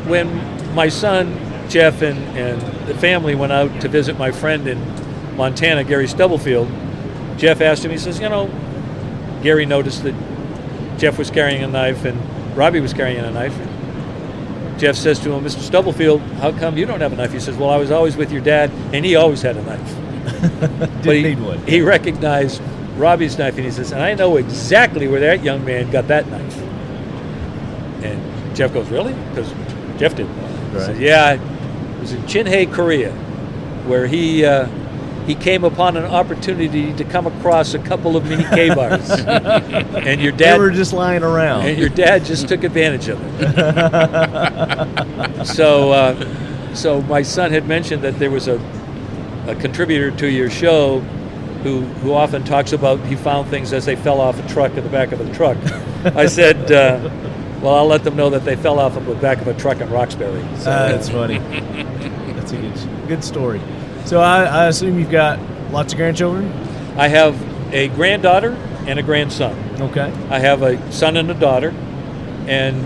when my son, Jeff, and the family went out to visit my friend in Montana, Gary Stubblefield, Jeff asked him, he says, Gary noticed that Jeff was carrying a knife and Robbie was carrying a knife. And Jeff says to him, Mr. Stubblefield, how come you don't have a knife? He says, well, I was always with your dad, and he always had a knife. Didn't need one. He recognized Robbie's knife, and he says, and I know exactly where that young man got that knife. And Jeff goes, really? Because Jeff didn't know. He Right. said, yeah, it was in Chinhae, Korea, where he came upon an opportunity to come across a couple of mini K-bars. And your They dad were just lying around. and your dad just took advantage of it. So my son had mentioned that there was a contributor to your show who often talks about he found things as they fell off a truck in the back of a truck. I said, well, I'll let them know that they fell off of the back of a truck in Roxbury. So, That's funny. That's a good story. So I assume you've got lots of grandchildren? I have a granddaughter and a grandson. Okay. I have a son and a daughter, and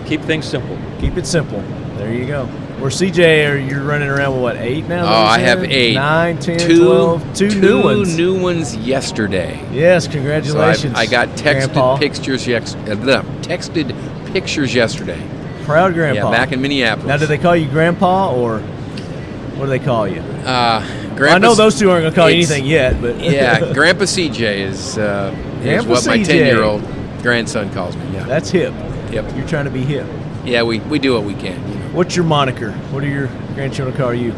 keep things simple. Keep it simple. There you go. Where CJ, you're running around with what, 8 now? Oh, I have 8. 9, 10, Two- 12. Two new ones. Two new ones yesterday. Yes, So congratulations. I got Grandpa. texted pictures yesterday. Proud grandpa. Yeah, back in Minneapolis. Now, do they call you grandpa or what do they call you? Grandpa, I know those two aren't going to call you it's- anything yet, but Yeah, Grandpa CJ is Grandpa what my CJ. 10-year-old grandson calls me. Yeah. that's hip. Yep. You're trying to be hip. Yeah, we do what we can. What's your moniker? What do your grandchildren call you?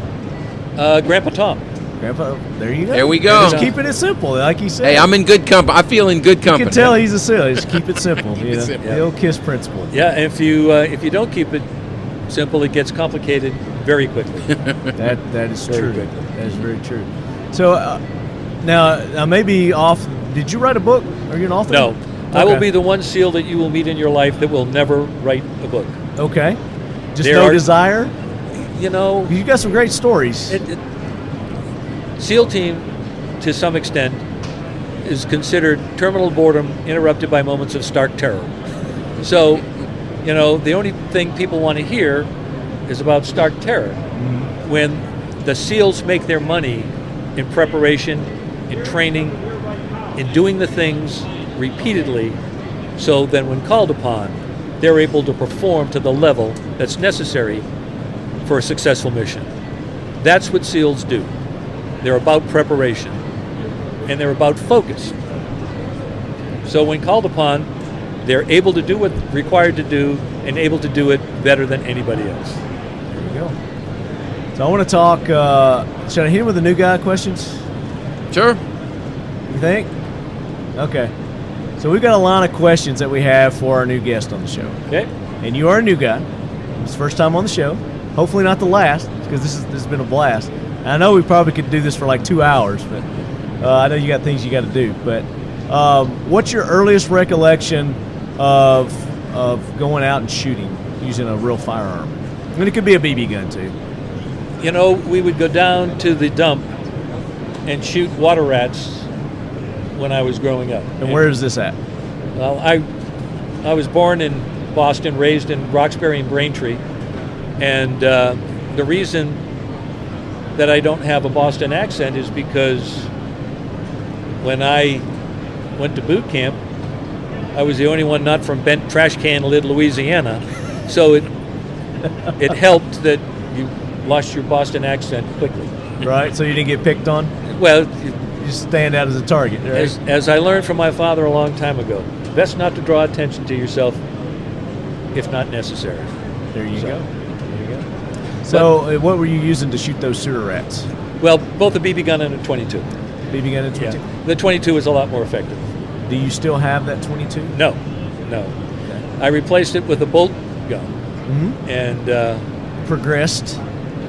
Grandpa Tom. Grandpa. There you go. There we go. Just keeping it simple, like you said. Hey, I'm in good company. I feel in good You company. can tell he's a silly. Just keep it simple. You know? simple. The old KISS principle. Yeah, and if you don't keep it simple, it gets complicated very quickly. That is Very true. good. That is very true. So now maybe off. Did you write a book? Are you an author? No, I will Okay. be the one SEAL that you will meet in your life that will never write a book. Okay. Just There no are- desire. You know, You got some great stories. SEAL team, to some extent, is considered terminal boredom interrupted by moments of stark terror. So, the only thing people want to hear is about stark terror. When the SEALs make their money in preparation, in training, in doing the things repeatedly, so then when called upon, they're able to perform to the level that's necessary for a successful mission. That's what SEALs do. They're about preparation, and they're about focus. So when called upon, they're able to do what's required to do and able to do it better than anybody else. There you go. So I want to talk. Should I hit him with the new guy questions? Sure. You think? Okay. So we've got a line of questions that we have for our new guest on the show. Okay? And you are a new guy. It's the first time on the show. Hopefully not the last, because this has been a blast. And I know we probably could do this for like 2 hours, but I know you got things you got to do. But what's your earliest recollection of going out and shooting using a real firearm? I mean, it could be a BB gun too. We would go down to the dump and shoot water rats when I was growing up. And where is this at? Well, I was born in Boston, raised in Roxbury and Braintree, and the reason that I don't have a Boston accent is because when I went to boot camp, I was the only one not from Bent Trash Can Lid, Louisiana, so it helped that you lost your Boston accent quickly. Right, so you didn't get picked on? Well, You just stand out as a target, right? as I learned from my father a long time ago, best not to draw attention to yourself if not necessary. There you So- go. There you go. So what were you using to shoot those sewer rats? Well, both a BB gun and a 22. BB gun and 22? The 22 is a lot more effective. Do you still have that 22? No. I replaced it with a bolt gun, Mm-hmm. and Progressed.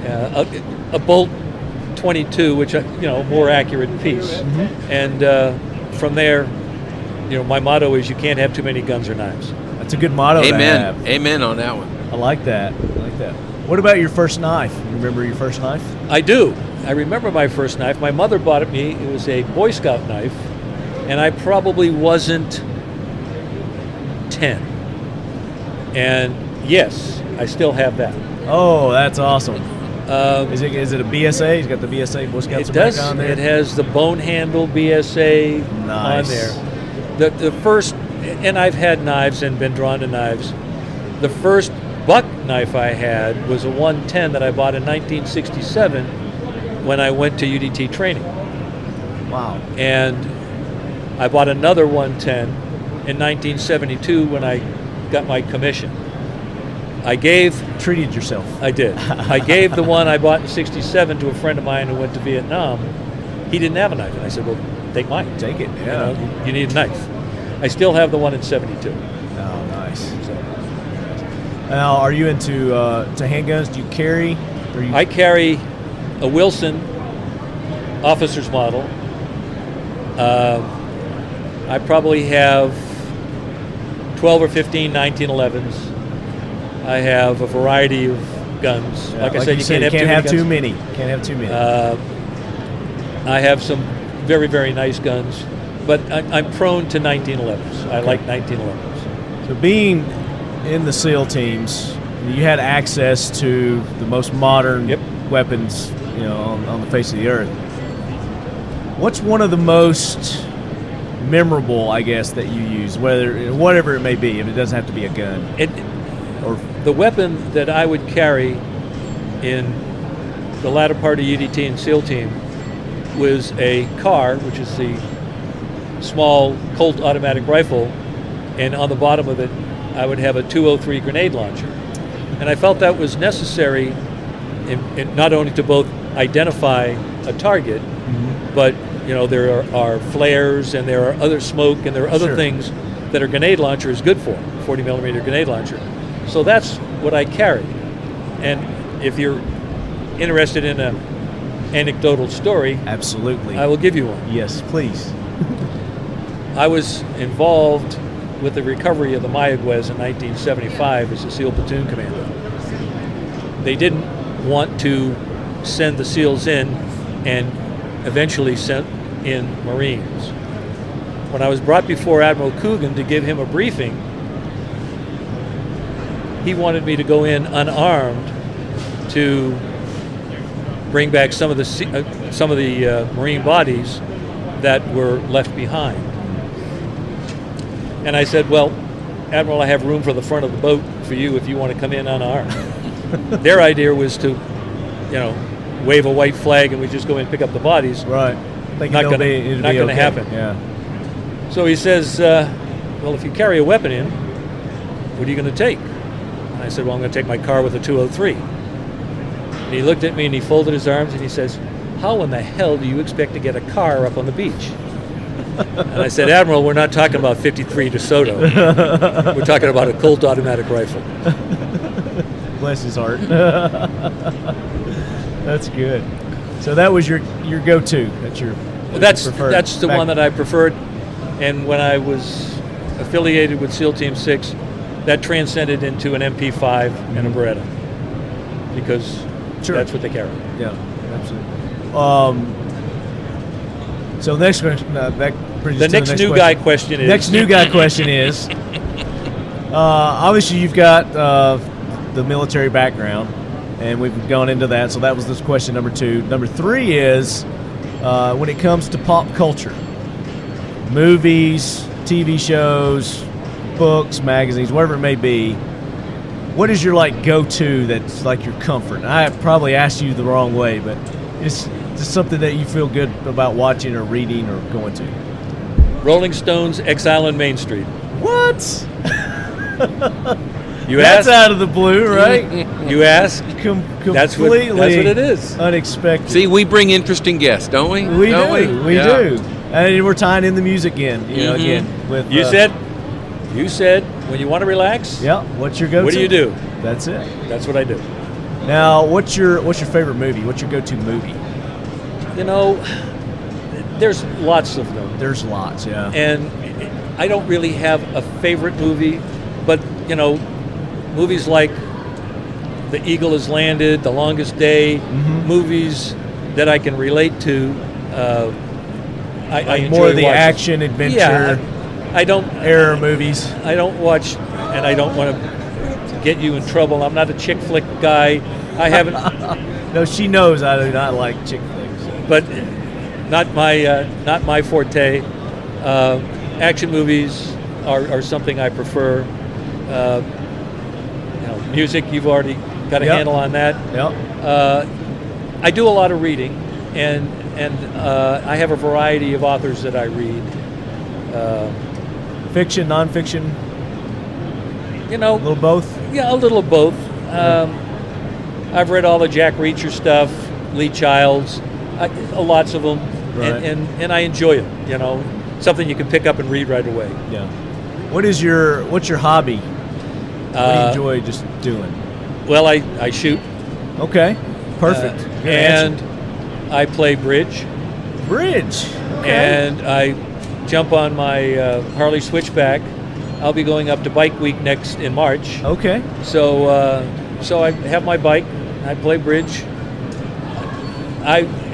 a bolt 22, which more accurate piece. Mm-hmm. And from there, my motto is you can't have too many guns or knives. That's a good motto to have. Amen on that one. I like that. What about your first knife? You remember your first knife? I do. I remember my first knife. My mother bought it me. It was a Boy Scout knife, and I probably wasn't 10. And yes, I still have that. Oh, that's awesome. Is Is it a BSA? He's got the BSA Boy Scouts it does. on there. It has the bone handle BSA on there. The first, and I've had knives and been drawn to knives. The first buck knife I had was a 110 that I bought in 1967 when I went to UDT training. Wow. And I bought another 110 in 1972 when I got my commission. Treated yourself. I did. I gave the one I bought in 67 to a friend of mine who went to Vietnam. He didn't have a knife, and I said, well, take mine. Take it, yeah. You need a knife. I still have the one in 72. Oh, nice. Now, are you into handguns? Do you carry? I carry a Wilson officer's model. I probably have 12 or 15 1911s. I have a variety of guns. Yeah, like I said, you can't have too many. Can't have too many. I have some very, very nice guns, but I'm prone to 1911s. I like 1911s. So being in the SEAL teams, you had access to the most modern weapons, on the face of the earth. What's one of the most memorable, I guess, that you use, whatever it may be, if it doesn't have to be a gun? The weapon that I would carry in the latter part of UDT and SEAL team was a CAR, which is the small Colt automatic rifle, and on the bottom of it I would have a 203 grenade launcher. And I felt that was necessary in not only to both identify a target, but there are flares and there are other smoke and there are other things that a grenade launcher is good for, 40 millimeter grenade launcher. So that's what I carried. And if you're interested in an anecdotal story, absolutely, I will give you one. Yes, please. I was involved with the recovery of the Mayaguez in 1975 as a SEAL platoon commander. They didn't want to send the SEALs in and eventually sent in Marines. When I was brought before Admiral Coogan to give him a briefing, he wanted me to go in unarmed to bring back some of the Marine bodies that were left behind. And I said, well, Admiral, I have room for the front of the boat for you if you want to come in unarmed. Their idea was to, wave a white flag and we just go in and pick up the bodies. Right. Not going to happen. Yeah. So he says, well, if you carry a weapon in, what are you going to take? And I said, well, I'm going to take my car with a 203. And he looked at me and he folded his arms and he says, how in the hell do you expect to get a car up on the beach? And I said, Admiral, we're not talking about 53 DeSoto. We're talking about a Colt automatic rifle. Bless his heart. That's good. So that was your go-to. That's the one that I preferred. And when I was affiliated with SEAL Team 6, that transcended into an MP5 and a Beretta, because that's what they carry. Yeah, absolutely. So next question, the next new guy question is. Next new guy question is. Obviously, you've got the military background, and we've gone into that. So that was this question number 2. Number 3 is when it comes to pop culture, movies, TV shows, books, magazines, whatever it may be. What is your go-to that's your comfort? And I probably asked you the wrong way, but it's just something that you feel good about watching or reading or going to. Rolling Stones, Exile on Main Street. What? That's out of the blue, right? You ask. Completely. That's what it is. Unexpected. See, we bring interesting guests, don't we? We do. And we're tying in the music again. Again with you said when you want to relax. Yeah. What's your go-to? What do you do? That's it. That's what I do. Now, what's your favorite movie? What's your go-to movie? You know, there's lots of them. There's lots, yeah. And I don't really have a favorite movie, but, you know, movies like The Eagle Has Landed, The Longest Day, movies that I can relate to, I enjoy more of the watching. action, adventure, I don't error movies. I don't watch, and I don't want to get you in trouble. I'm not a chick flick guy. I haven't, No, she knows I do not like chick flicks. but not my forte. Action movies are something I prefer. You know, music, you've already got a handle on that. Yep. I do a lot of reading, and I have a variety of authors that I read. Fiction, nonfiction, You know, a little both. yeah, a little of both. I've read all the Jack Reacher stuff, Lee Childs, lots of them, Right. and I enjoy it. You know, something you can pick up and read right away. Yeah. What's your hobby? What do you enjoy just doing? Well, I shoot, Okay. Perfect. Good answer. and I play bridge, Bridge. Okay. and I jump on my Harley Switchback. I'll be going up to Bike Week in March. Okay. So I have my bike. I play bridge.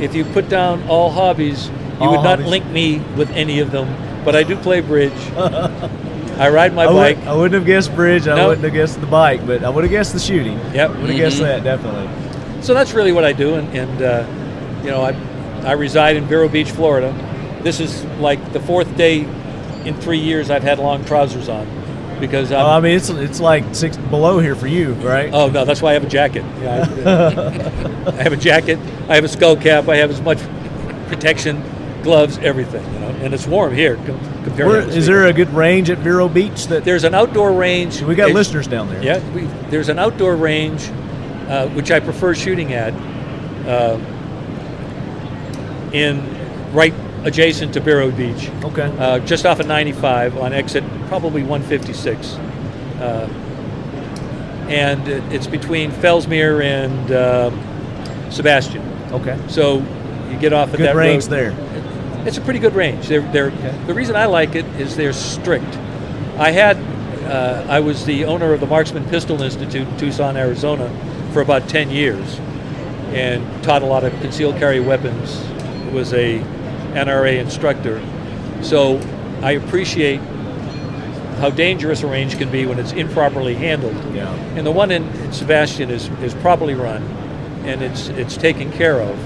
If you put down all hobbies, you All would not hobbies. link me with any of them. But I do play bridge. I ride my bike. I wouldn't have guessed bridge. I No. wouldn't have guessed the bike, but I would have guessed the shooting. Yep. Would have guessed that definitely. So that's really what I do, and you know, I reside in Vero Beach, Florida. This is like the fourth day in 3 years I've had long trousers on, because I mean, it's like 6 below here for you, right? oh no, that's why I have a jacket. Yeah, I have a jacket. I have a skull cap. I have as much protection, gloves, everything. You know, and it's warm here compared to. Is there a good range at Vero Beach? There's an outdoor range. We got listeners down there. Yeah, there's an outdoor range, which I prefer shooting at, right adjacent to Vero Beach. Okay. Just off of 95 on exit probably 156. And it's between Fellsmere and Sebastian. Okay. So you get off at Good that range road. there. It's a pretty good range. The reason I like it is they're strict. I was the owner of the Marksman Pistol Institute in Tucson, Arizona for about 10 years and taught a lot of concealed carry weapons. Was a NRA instructor. So I appreciate how dangerous a range can be when it's improperly handled. Yeah. And the one in Sebastian is properly run, and it's taken care of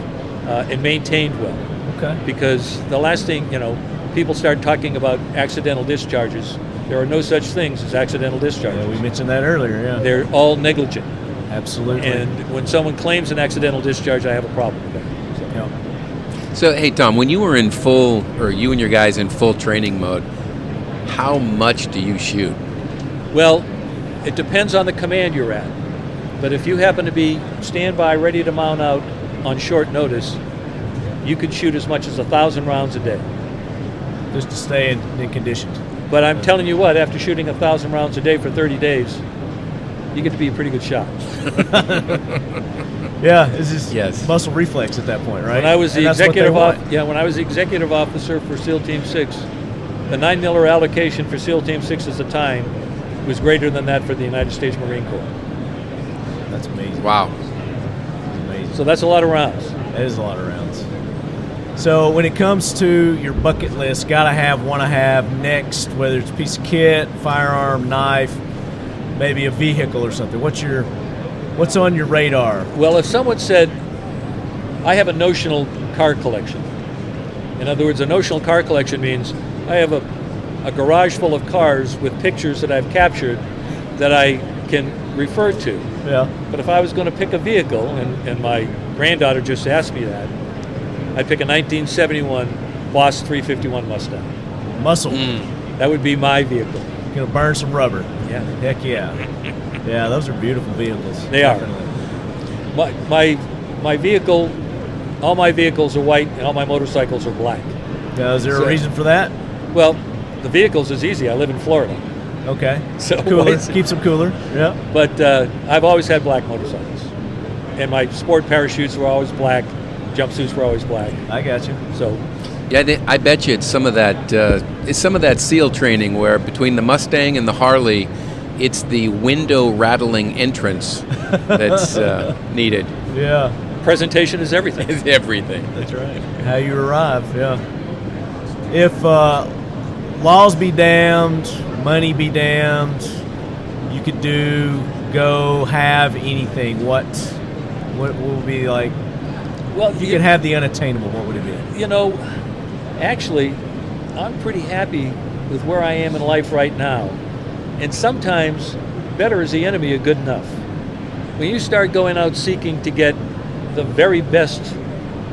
and maintained well. Okay. Because the last thing, you know, people start talking about accidental discharges. There are no such things as accidental discharges. Yeah, we mentioned that earlier. Yeah. They're all negligent. Absolutely. And when someone claims an accidental discharge, I have a problem with that. So. Yeah. So, hey, Tom, when you were in full, or you and your guys in full training mode, how much do you shoot? Well, it depends on the command you're at. But if you happen to be standby, ready to mount out on short notice, you could shoot as much as 1,000 rounds a day. Just to stay in condition. But I'm telling you what, after shooting 1,000 rounds a day for 30 days, you get to be a pretty good shot. Yeah, it's just Yes. muscle reflex at that point, right? When I was the And that's what they executive want. when I was the executive officer for SEAL Team 6, the 9 Miller allocation for SEAL Team 6 at the time was greater than that for the United States Marine Corps. That's amazing. Wow. Amazing. So that's a lot of rounds. That is a lot of rounds. So when it comes to your bucket list, gotta have, wanna have next, whether it's a piece of kit, firearm, knife, maybe a vehicle or something. What's on your radar? Well, if someone said, I have a notional car collection. In other words, a notional car collection means I have a garage full of cars with pictures that I've captured that I can refer to. Yeah. But if I was going to pick a vehicle, and my granddaughter just asked me that, I'd pick a 1971 Boss 351 Mustang. Muscle. That would be my vehicle. Gonna burn some rubber. Yeah. Heck yeah. Yeah, those are beautiful vehicles. They are. Definitely. My vehicle, all my vehicles are white and all my motorcycles are black. Now, is there So- a reason for that? Well, the vehicles is easy. I live in Florida. Okay. So Cooler. white's- Keeps them cooler. Yeah. But I've always had black motorcycles. And my sport parachutes were always black. jumpsuits were always black. I got you. So Yeah, I bet you it's some of that SEAL training where between the Mustang and the Harley, it's the window rattling entrance that's needed. Yeah, presentation is everything. It's everything. that's right. How you arrive, yeah. If laws be damned, money be damned, you could have anything. What will be like? Well, you could have the unattainable. What would it be? You know, actually, I'm pretty happy with where I am in life right now. And sometimes better is the enemy of good enough. When you start going out seeking to get the very best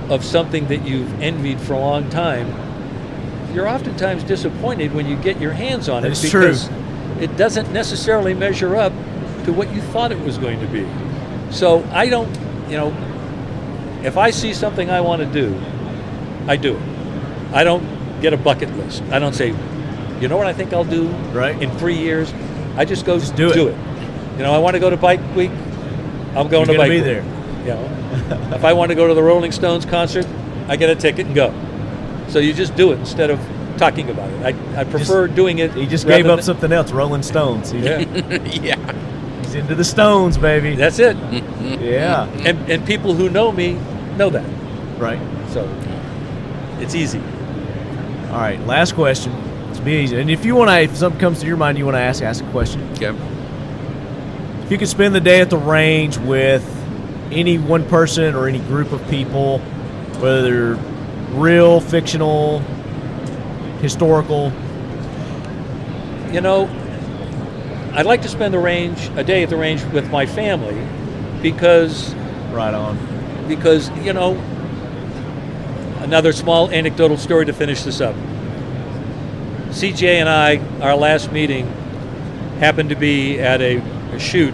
of something that you've envied for a long time, you're oftentimes disappointed when you get your hands on it, That's because true. it doesn't necessarily measure up to what you thought it was going to be. So I don't, if I see something I want to do, I do it. I don't get a bucket list. I don't say, you know what I think I'll do in 3 years? I just go do it. I want to go to Bike Week, I'm going to Bike Week. You're be there. If I want to go to the Rolling Stones concert, I get a ticket and go. So you just do it instead of talking about it. I prefer doing it. He just gave up something else, Rolling Stones. Yeah. He's into the Stones, baby. That's it. Yeah. And people who know me know that. Right. So it's easy. All right, last question. It's be easy. And if you want to, if something comes to your mind, you want to ask a question. Okay. If you could spend the day at the range with any one person or any group of people, whether they're real, fictional, historical. I'd like to spend a day at the range with my family because Right on. Another small anecdotal story to finish this up. CJ and I, our last meeting happened to be at a shoot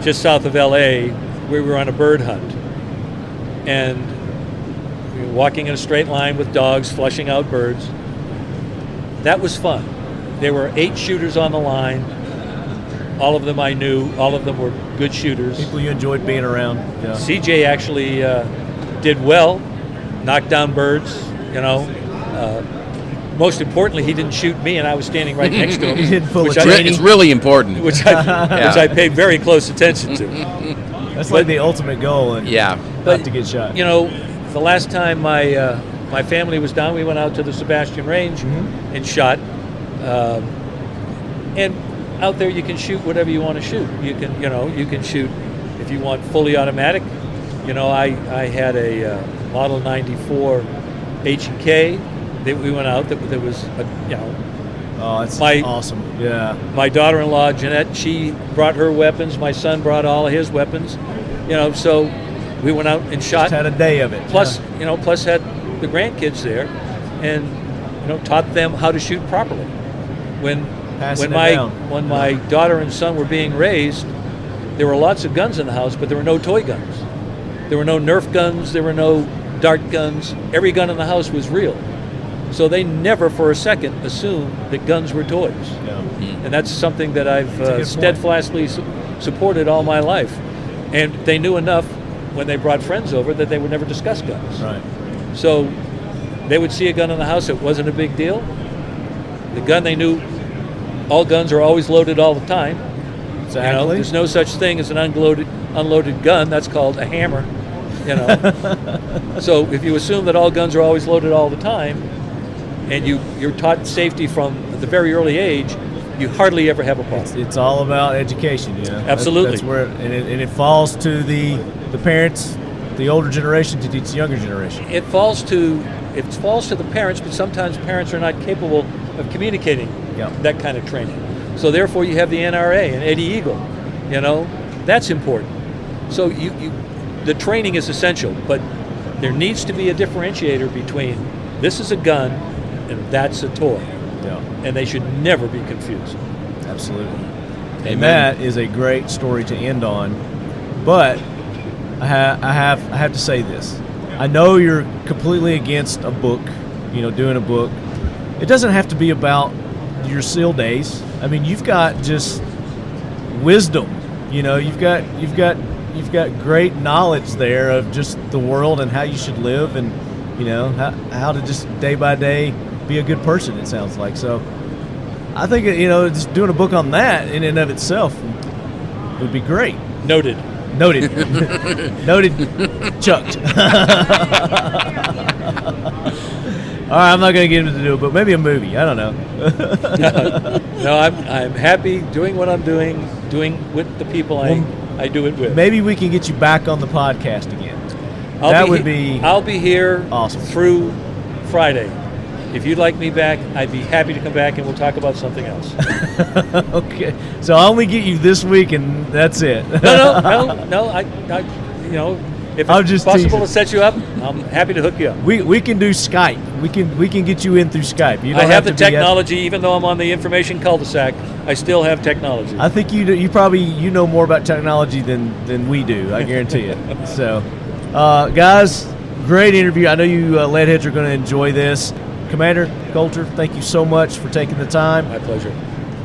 just south of LA where we were on a bird hunt. And we were walking in a straight line with dogs, flushing out birds. That was fun. There were 8 shooters on the line. All of them I knew. All of them were good shooters. People you enjoyed being around. Yeah. CJ actually did well, knocked down birds, Most importantly, he didn't shoot me, and I was standing right next to him. He didn't pull It's really important. Which I paid very close attention to. That's like the ultimate goal, and not to get shot. The last time my family was down, we went out to the Sebastian Range and shot. And out there, you can shoot whatever you want to shoot. You can shoot if you want fully automatic. I had a Model 94 H&K that we went out. That was Oh, that's awesome. Yeah. My daughter-in-law Jeanette, she brought her weapons. My son brought all of his weapons. So we went out and shot. Just had a day of it. Plus, plus had the grandkids there, and taught them how to shoot properly. When my daughter and son were being raised, there were lots of guns in the house, but there were no toy guns. There were no Nerf guns. There were no dart guns. Every gun in the house was real. So they never for a second assumed that guns were toys. Yeah. And that's something that I've steadfastly supported all my life. And they knew enough when they brought friends over that they would never discuss guns. Right. So they would see a gun in the house, it wasn't a big deal. The gun, they knew all guns are always loaded all the time. Exactly. There's no such thing as an unloaded gun. That's called a hammer. So if you assume that all guns are always loaded all the time, and you're taught safety from the very early age, you hardly ever have a problem. It's all about education, Absolutely. That's where, and it falls to the parents, the older generation, to teach the younger generation. It falls to the parents, but sometimes parents are not capable of communicating that kind of training. So therefore, you have the NRA and Eddie Eagle. That's important. So the training is essential, but there needs to be a differentiator between this is a gun and that's a toy. Yeah. And they should never be confused. Absolutely. Amen. And that is a great story to end on. But I have to say this. I know you're completely against a book, doing a book. It doesn't have to be about your SEAL days. I mean, you've got just wisdom. You've got you've got great knowledge there of just the world and how you should live, and how to just day by day be a good person. It sounds like. So I think just doing a book on that in and of itself would be great. Noted. Noted, chucked. All right, I'm not going to get into it, but maybe a movie. I don't know. No, I'm happy doing what I'm doing with the people I do it with. Maybe we can get you back on the podcast again. I'll be here awesome through Friday. If you'd like me back, I'd be happy to come back and we'll talk about something else. Okay, so I'll only get you this week and that's it. No. If it's just possible teasing. to set you up, I'm happy to hook you up. We can do Skype. We can get you in through Skype. You don't I have to the technology, even though I'm on the information cul-de-sac. I still have technology. I think you probably know more about technology than we do. I guarantee it. So, guys, great interview. I know you leadheads are going to enjoy this. Commander Coulter, thank you so much for taking the time. My pleasure.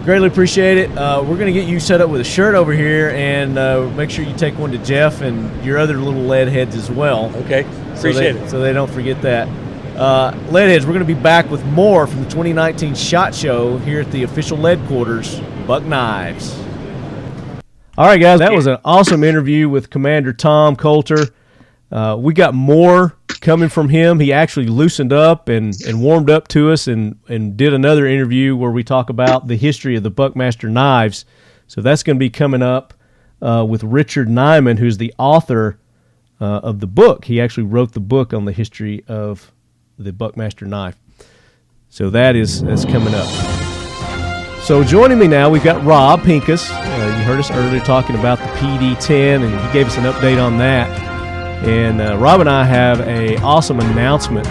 Greatly appreciate it. We're going to get you set up with a shirt over here, and make sure you take one to Jeff and your other little lead heads as well. Okay, appreciate it. So they don't forget that. Lead heads, we're going to be back with more from the 2019 SHOT Show here at the official Leadquarters, Buck Knives. All right, guys, that was an awesome interview with Commander Tom Coulter. We got more coming from him. He actually loosened up and warmed up to us and did another interview where we talk about the history of the Buckmaster knives. So that's going to be coming up with Richard Nyman, who's the author of the book. He actually wrote the book on the history of the Buckmaster knife. So that's coming up. So joining me now, we've got Rob Pincus. You heard us earlier talking about the PD10, and he gave us an update on that. And Rob and I have an awesome announcement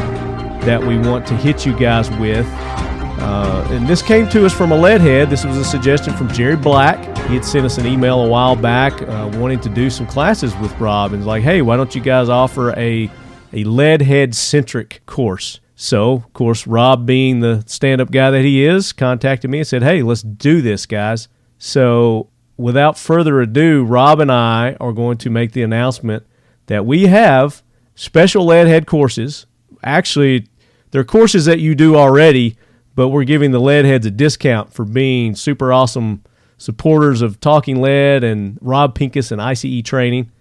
that we want to hit you guys with. And this came to us from a leadhead. This was a suggestion from Jerry Black. He had sent us an email a while back wanting to do some classes with Rob. And was like, hey, why don't you guys offer a leadhead-centric course? So, of course, Rob, being the stand-up guy that he is, contacted me and said, hey, let's do this, guys. So, without further ado, Rob and I are going to make the announcement that we have special leadhead courses. Actually, they're courses that you do already, but we're giving the leadheads a discount for being super awesome supporters of Talking Lead and Rob Pincus and I.C.E. training.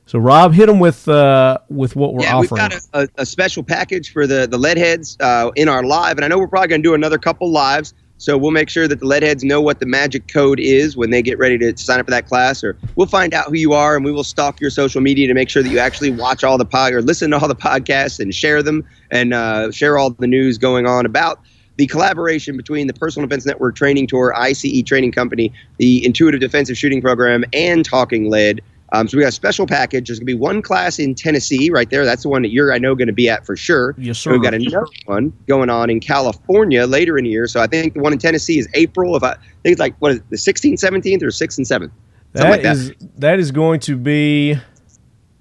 So, Rob, hit them with what we're offering. We've got a special package for the leadheads in our live, and I know we're probably going to do another couple lives. So we'll make sure that the leadheads know what the magic code is when they get ready to sign up for that class, or we'll find out who you are and we will stalk your social media to make sure that you actually watch all the or listen to all the podcasts and share them and share all the news going on about the collaboration between the Personal Defense Network Training Tour, I.C.E. Training Company, the Intuitive Defensive Shooting Program, and Talking Lead. So we got a special package. There's going to be one class in Tennessee right there. That's the one that you're, I know, going to be at for sure. Yes, sir. We've got another one going on in California later in the year. So I think the one in Tennessee is April. I think it's like, what is it, the 16th, 17th, or 6th and 7th? That is going to be,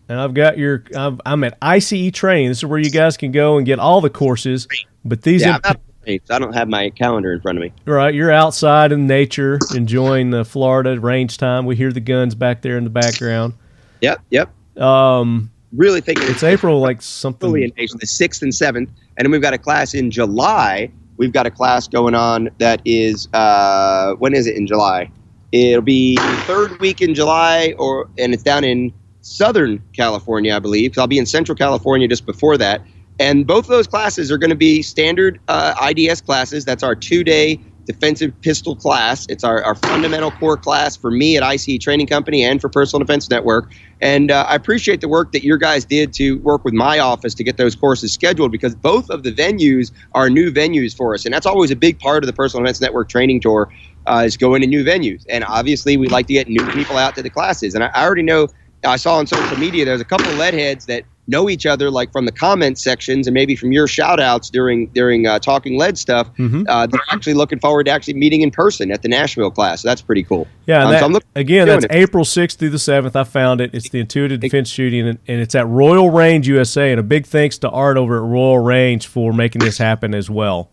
and I've got I'm at I.C.E. training. This is where you guys can go and get all the courses. But these I don't have my calendar in front of me. Right, you're outside in nature, enjoying the Florida range time. We hear the guns back there in the background. Yep. Really thinking it's April, like something. The 6th and 7th, and then we've got a class in July. We've got a class going on that is when is it in July? It'll be the third week in July, and it's down in Southern California, I believe. Because I'll be in Central California just before that. And both of those classes are going to be standard IDS classes. That's our 2-day defensive pistol class. It's our fundamental core class for me at I.C.E. Training Company and for Personal Defense Network. And I appreciate the work that your guys did to work with my office to get those courses scheduled, because both of the venues are new venues for us. And that's always a big part of the Personal Defense Network training tour is going to new venues. And obviously, we like to get new people out to the classes. And I already know, I saw on social media, there's a couple of leadheads that know each other, like from the comment sections and maybe from your shout outs during Talking Lead stuff. Mm-hmm. They're actually looking forward to actually meeting in person at the Nashville class. So that's pretty cool. Yeah, that's April 6th through the 7th. I found it. It's the Intuitive Defense Shooting, and it's at Royal Range, USA. And a big thanks to Art over at Royal Range for making this happen as well.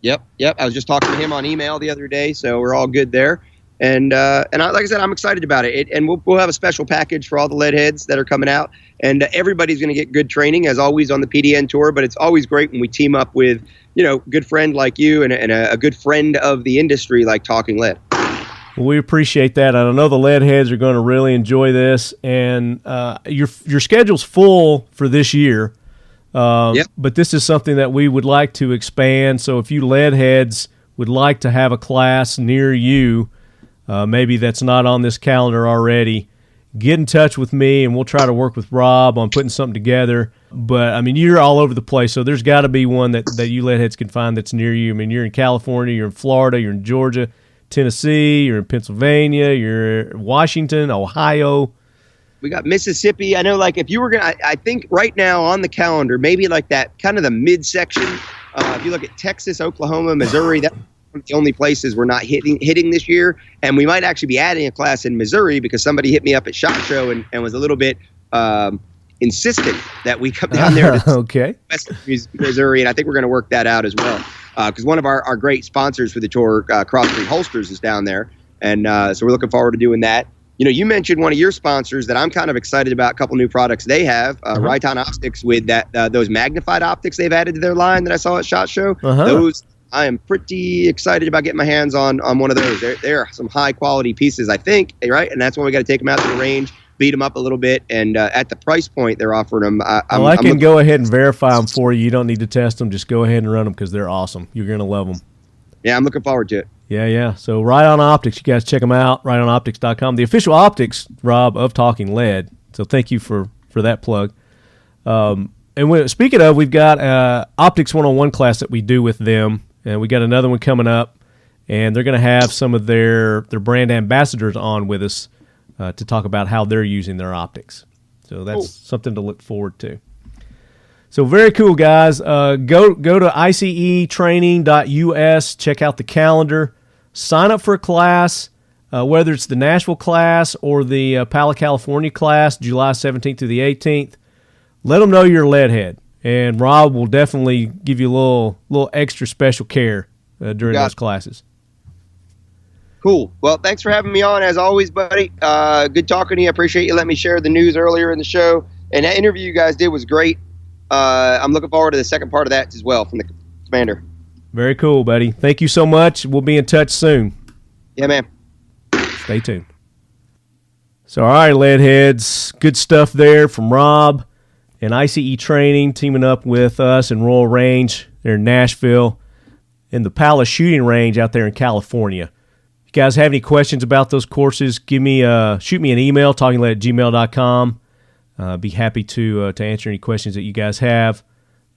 Yep. I was just talking to him on email the other day, so we're all good there. And like I said, I'm excited about it. And we'll have a special package for all the lead heads that are coming out. And everybody's going to get good training, as always, on the PDN tour. But it's always great when we team up with, good friend like you and a good friend of the industry like Talking Lead. Well, we appreciate that. I know the lead heads are going to really enjoy this. And your schedule's full for this year. Yep. But this is something that we would like to expand. So if you lead heads would like to have a class near you, maybe that's not on this calendar already, get in touch with me and we'll try to work with Rob on putting something together. But, I mean, you're all over the place, so there's got to be one that you lead heads can find that's near you. I mean, you're in California, you're in Florida, you're in Georgia, Tennessee, you're in Pennsylvania, you're in Washington, Ohio. We got Mississippi. I know, like, if you were going to, I think right now on the calendar, maybe like that kind of the midsection. If you look at Texas, Oklahoma, Missouri, that's the only places we're not hitting this year. And we might actually be adding a class in Missouri because somebody hit me up at SHOT Show and was a little bit insistent that we come down there to okay. West Missouri. And I think we're going to work that out as well. Because one of our great sponsors for the tour, Cross Street Holsters, is down there. And so we're looking forward to doing that. You mentioned one of your sponsors that I'm kind of excited about, a couple new products they have, Rayton Optics, with those magnified optics they've added to their line that I saw at SHOT Show. Those, I am pretty excited about getting my hands on one of those. They're some high quality pieces, I think, right? And that's when we got to take them out to the range, beat them up a little bit, and at the price point they're offering them. I can go ahead and verify them for you. You don't need to test them. Just go ahead and run them because they're awesome. You're going to love them. Yeah, I'm looking forward to it. Yeah. So Rayton Optics, you guys check them out, raytonoptics.com. The official optics, Rob, of Talking Lead. So thank you for that plug. Speaking of, we've got Optics 101 class that we do with them, and we got another one coming up, and they're going to have some of their brand ambassadors on with us to talk about how they're using their optics. So that's something to look forward to. So very cool, guys. Go to ICEtraining.us, check out the calendar, sign up for a class, whether it's the Nashville class or the Pala, California class, July 17th through the 18th. Let them know you're a lead head, and Rob will definitely give you a little extra special care during those classes. Cool. Well, thanks for having me on, as always, buddy. Good talking to you. I appreciate you letting me share the news earlier in the show. And that interview you guys did was great. I'm looking forward to the second part of that as well from the commander. Very cool, buddy. Thank you so much. We'll be in touch soon. Yeah, man. Stay tuned. So, all right, lead heads, good stuff there from Rob and I.C.E. Training teaming up with us in Royal Range there in Nashville and the Palace Shooting Range out there in California. If you guys have any questions about those courses, shoot me an email, talkinglead@gmail.com. Be happy to answer any questions that you guys have.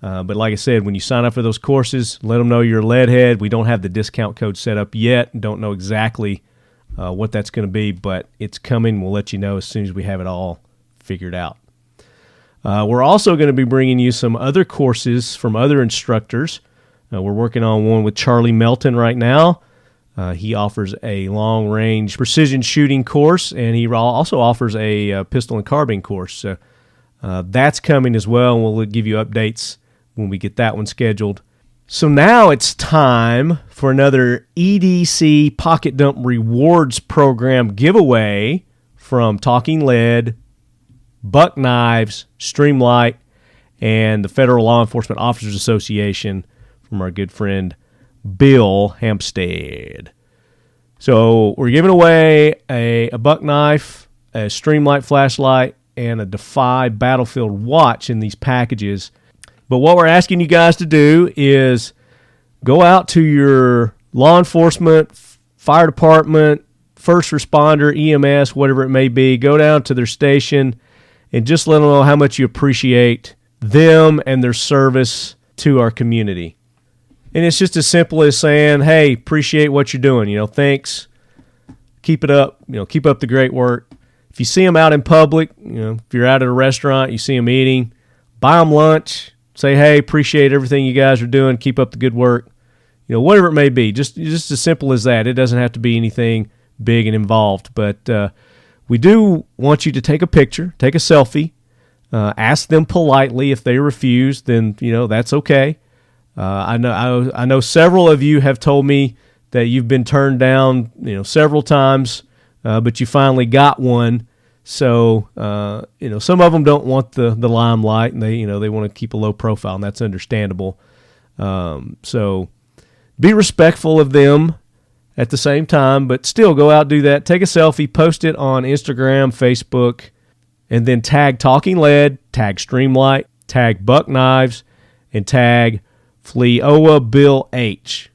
But like I said, when you sign up for those courses, let them know you're a lead head. We don't have the discount code set up yet. Don't know exactly what that's going to be, but it's coming. We'll let you know as soon as we have it all figured out. We're also going to be bringing you some other courses from other instructors. We're working on one with Charlie Melton right now. He offers a long-range precision shooting course, and he also offers a pistol and carbine course. So that's coming as well, and we'll give you updates when we get that one scheduled. So now it's time for another EDC Pocket Dump Rewards Program giveaway from Talking Lead, Buck Knives, Streamlight, and the Federal Law Enforcement Officers Association from our good friend Bill Hampstead. So we're giving away a buck knife, a Streamlight flashlight, and a Defy Battlefield watch in these packages. But what we're asking you guys to do is go out to your law enforcement, fire department, first responder, EMS, whatever it may be. Go down to their station and just let them know how much you appreciate them and their service to our community. And it's just as simple as saying, hey, appreciate what you're doing. Thanks. Keep it up. Keep up the great work. If you see them out in public, if you're out at a restaurant, you see them eating, buy them lunch. Say, hey, appreciate everything you guys are doing. Keep up the good work. Whatever it may be. Just as simple as that. It doesn't have to be anything big and involved. But we do want you to take a picture, take a selfie. Ask them politely. If they refuse, then, that's okay. I know several of you have told me that you've been turned down, several times, but you finally got one. So, some of them don't want the limelight, and they want to keep a low profile, and that's understandable. So be respectful of them at the same time, but still go out, do that. Take a selfie, post it on Instagram, Facebook, and then tag Talking Lead, tag Streamlight, tag Buck Knives, and tag FLEOA Bill H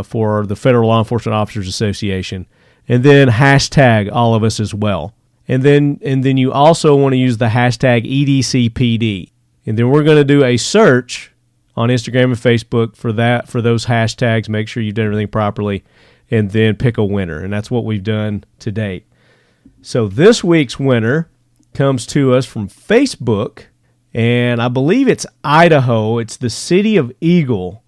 for the Federal Law Enforcement Officers Association, and then hashtag all of us as well. And then you also want to use the hashtag EDCPD. And then we're going to do a search on Instagram and Facebook for those hashtags. Make sure you've done everything properly, and then pick a winner. And that's what we've done to date. So this week's winner comes to us from Facebook, and I believe it's Idaho. It's the city of Eagle.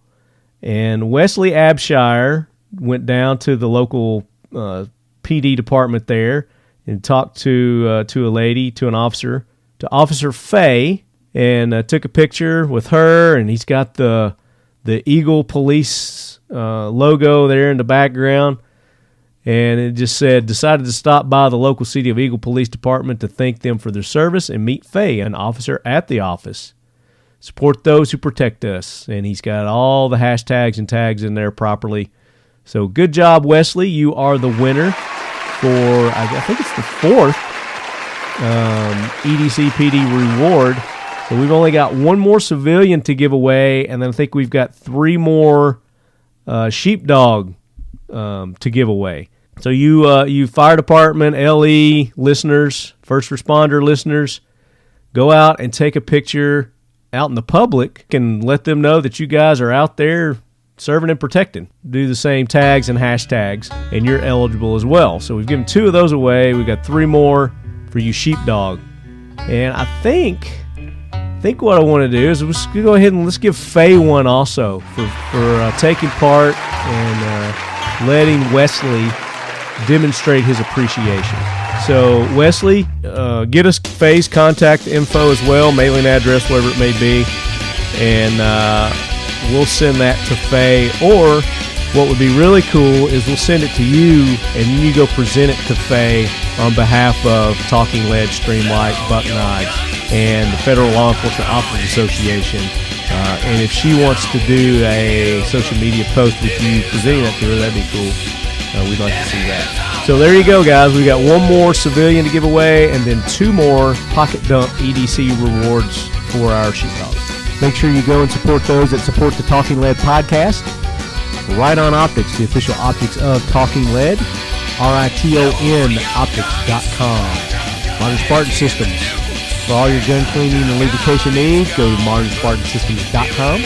And Wesley Abshire went down to the local PD department there and talked to an officer, to Officer Faye, and took a picture with her, and he's got the Eagle Police logo there in the background, and it just said, decided to stop by the local City of Eagle Police Department to thank them for their service and meet Faye, an officer at the office. Support those who protect us, and he's got all the hashtags and tags in there properly. So good job, Wesley. You are the winner for, I think it's the fourth EDCPD reward. So we've only got one more civilian to give away, and then I think we've got 3 more sheepdog to give away. So you fire department, LE listeners, first responder listeners, go out and take a picture out in the public and let them know that you guys are out there serving and protecting. Do the same tags and hashtags, and you're eligible as well. So we've given 2 of those away. We've got 3 more for you sheepdog. And I think what I want to do is let's go ahead and let's give Faye one also for taking part and letting Wesley demonstrate his appreciation. So Wesley, get us Faye's contact info as well, mailing address, whatever it may be, and we'll send that to Faye. Or what would be really cool is we'll send it to you, and you go present it to Faye on behalf of Talking Lead, Streamlight, Buck Knives, and the Federal Law Enforcement Officers Association. And if she wants to do a social media post with you presenting that to her, that'd be cool. We'd like to see that. So there you go, guys. We got 1 more civilian to give away, and then 2 more pocket dump EDC rewards for our sheepdogs. Make sure you go and support those that support the Talking Lead podcast. Right On Optics, the official optics of Talking Lead. RITON optics.com. Modern Spartan Systems. For all your gun cleaning and lubrication needs, go to modernspartansystems.com.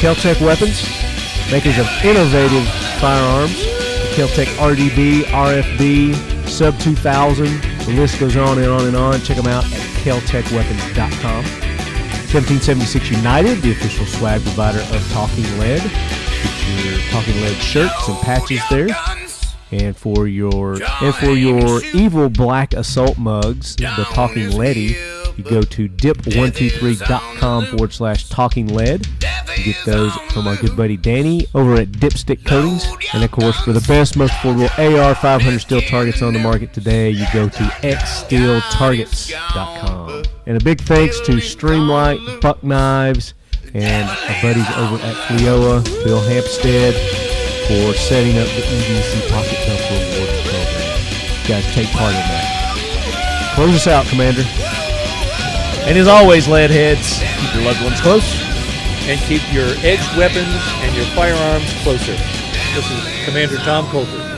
Kel-Tec Weapons, makers of innovative firearms. Kel-Tec RDB, RFB, Sub 2000. The list goes on and on and on. Check them out at keltecweapons.com. 1776 United, the official swag provider of Talking Lead. Get your Talking Lead shirts and patches there. And for your evil black assault mugs, the Talking Leady, you go to dip123.com/Talking Lead. You get those from our good buddy Danny over at Dipstick Coatings. And of course, for the best, most affordable AR-500 steel targets on the market today, you go to xsteeltargets.com. And a big thanks to Streamlight, Buck Knives, and our buddies over at FLEOA, Bill Hampstead, for setting up the EDC Pocket Dump Rewards program. You guys take part in that. Close us out, Commander. And as always, lead heads, keep your loved ones close. And keep your edged weapons and your firearms closer. This is Commander Tom Coulter.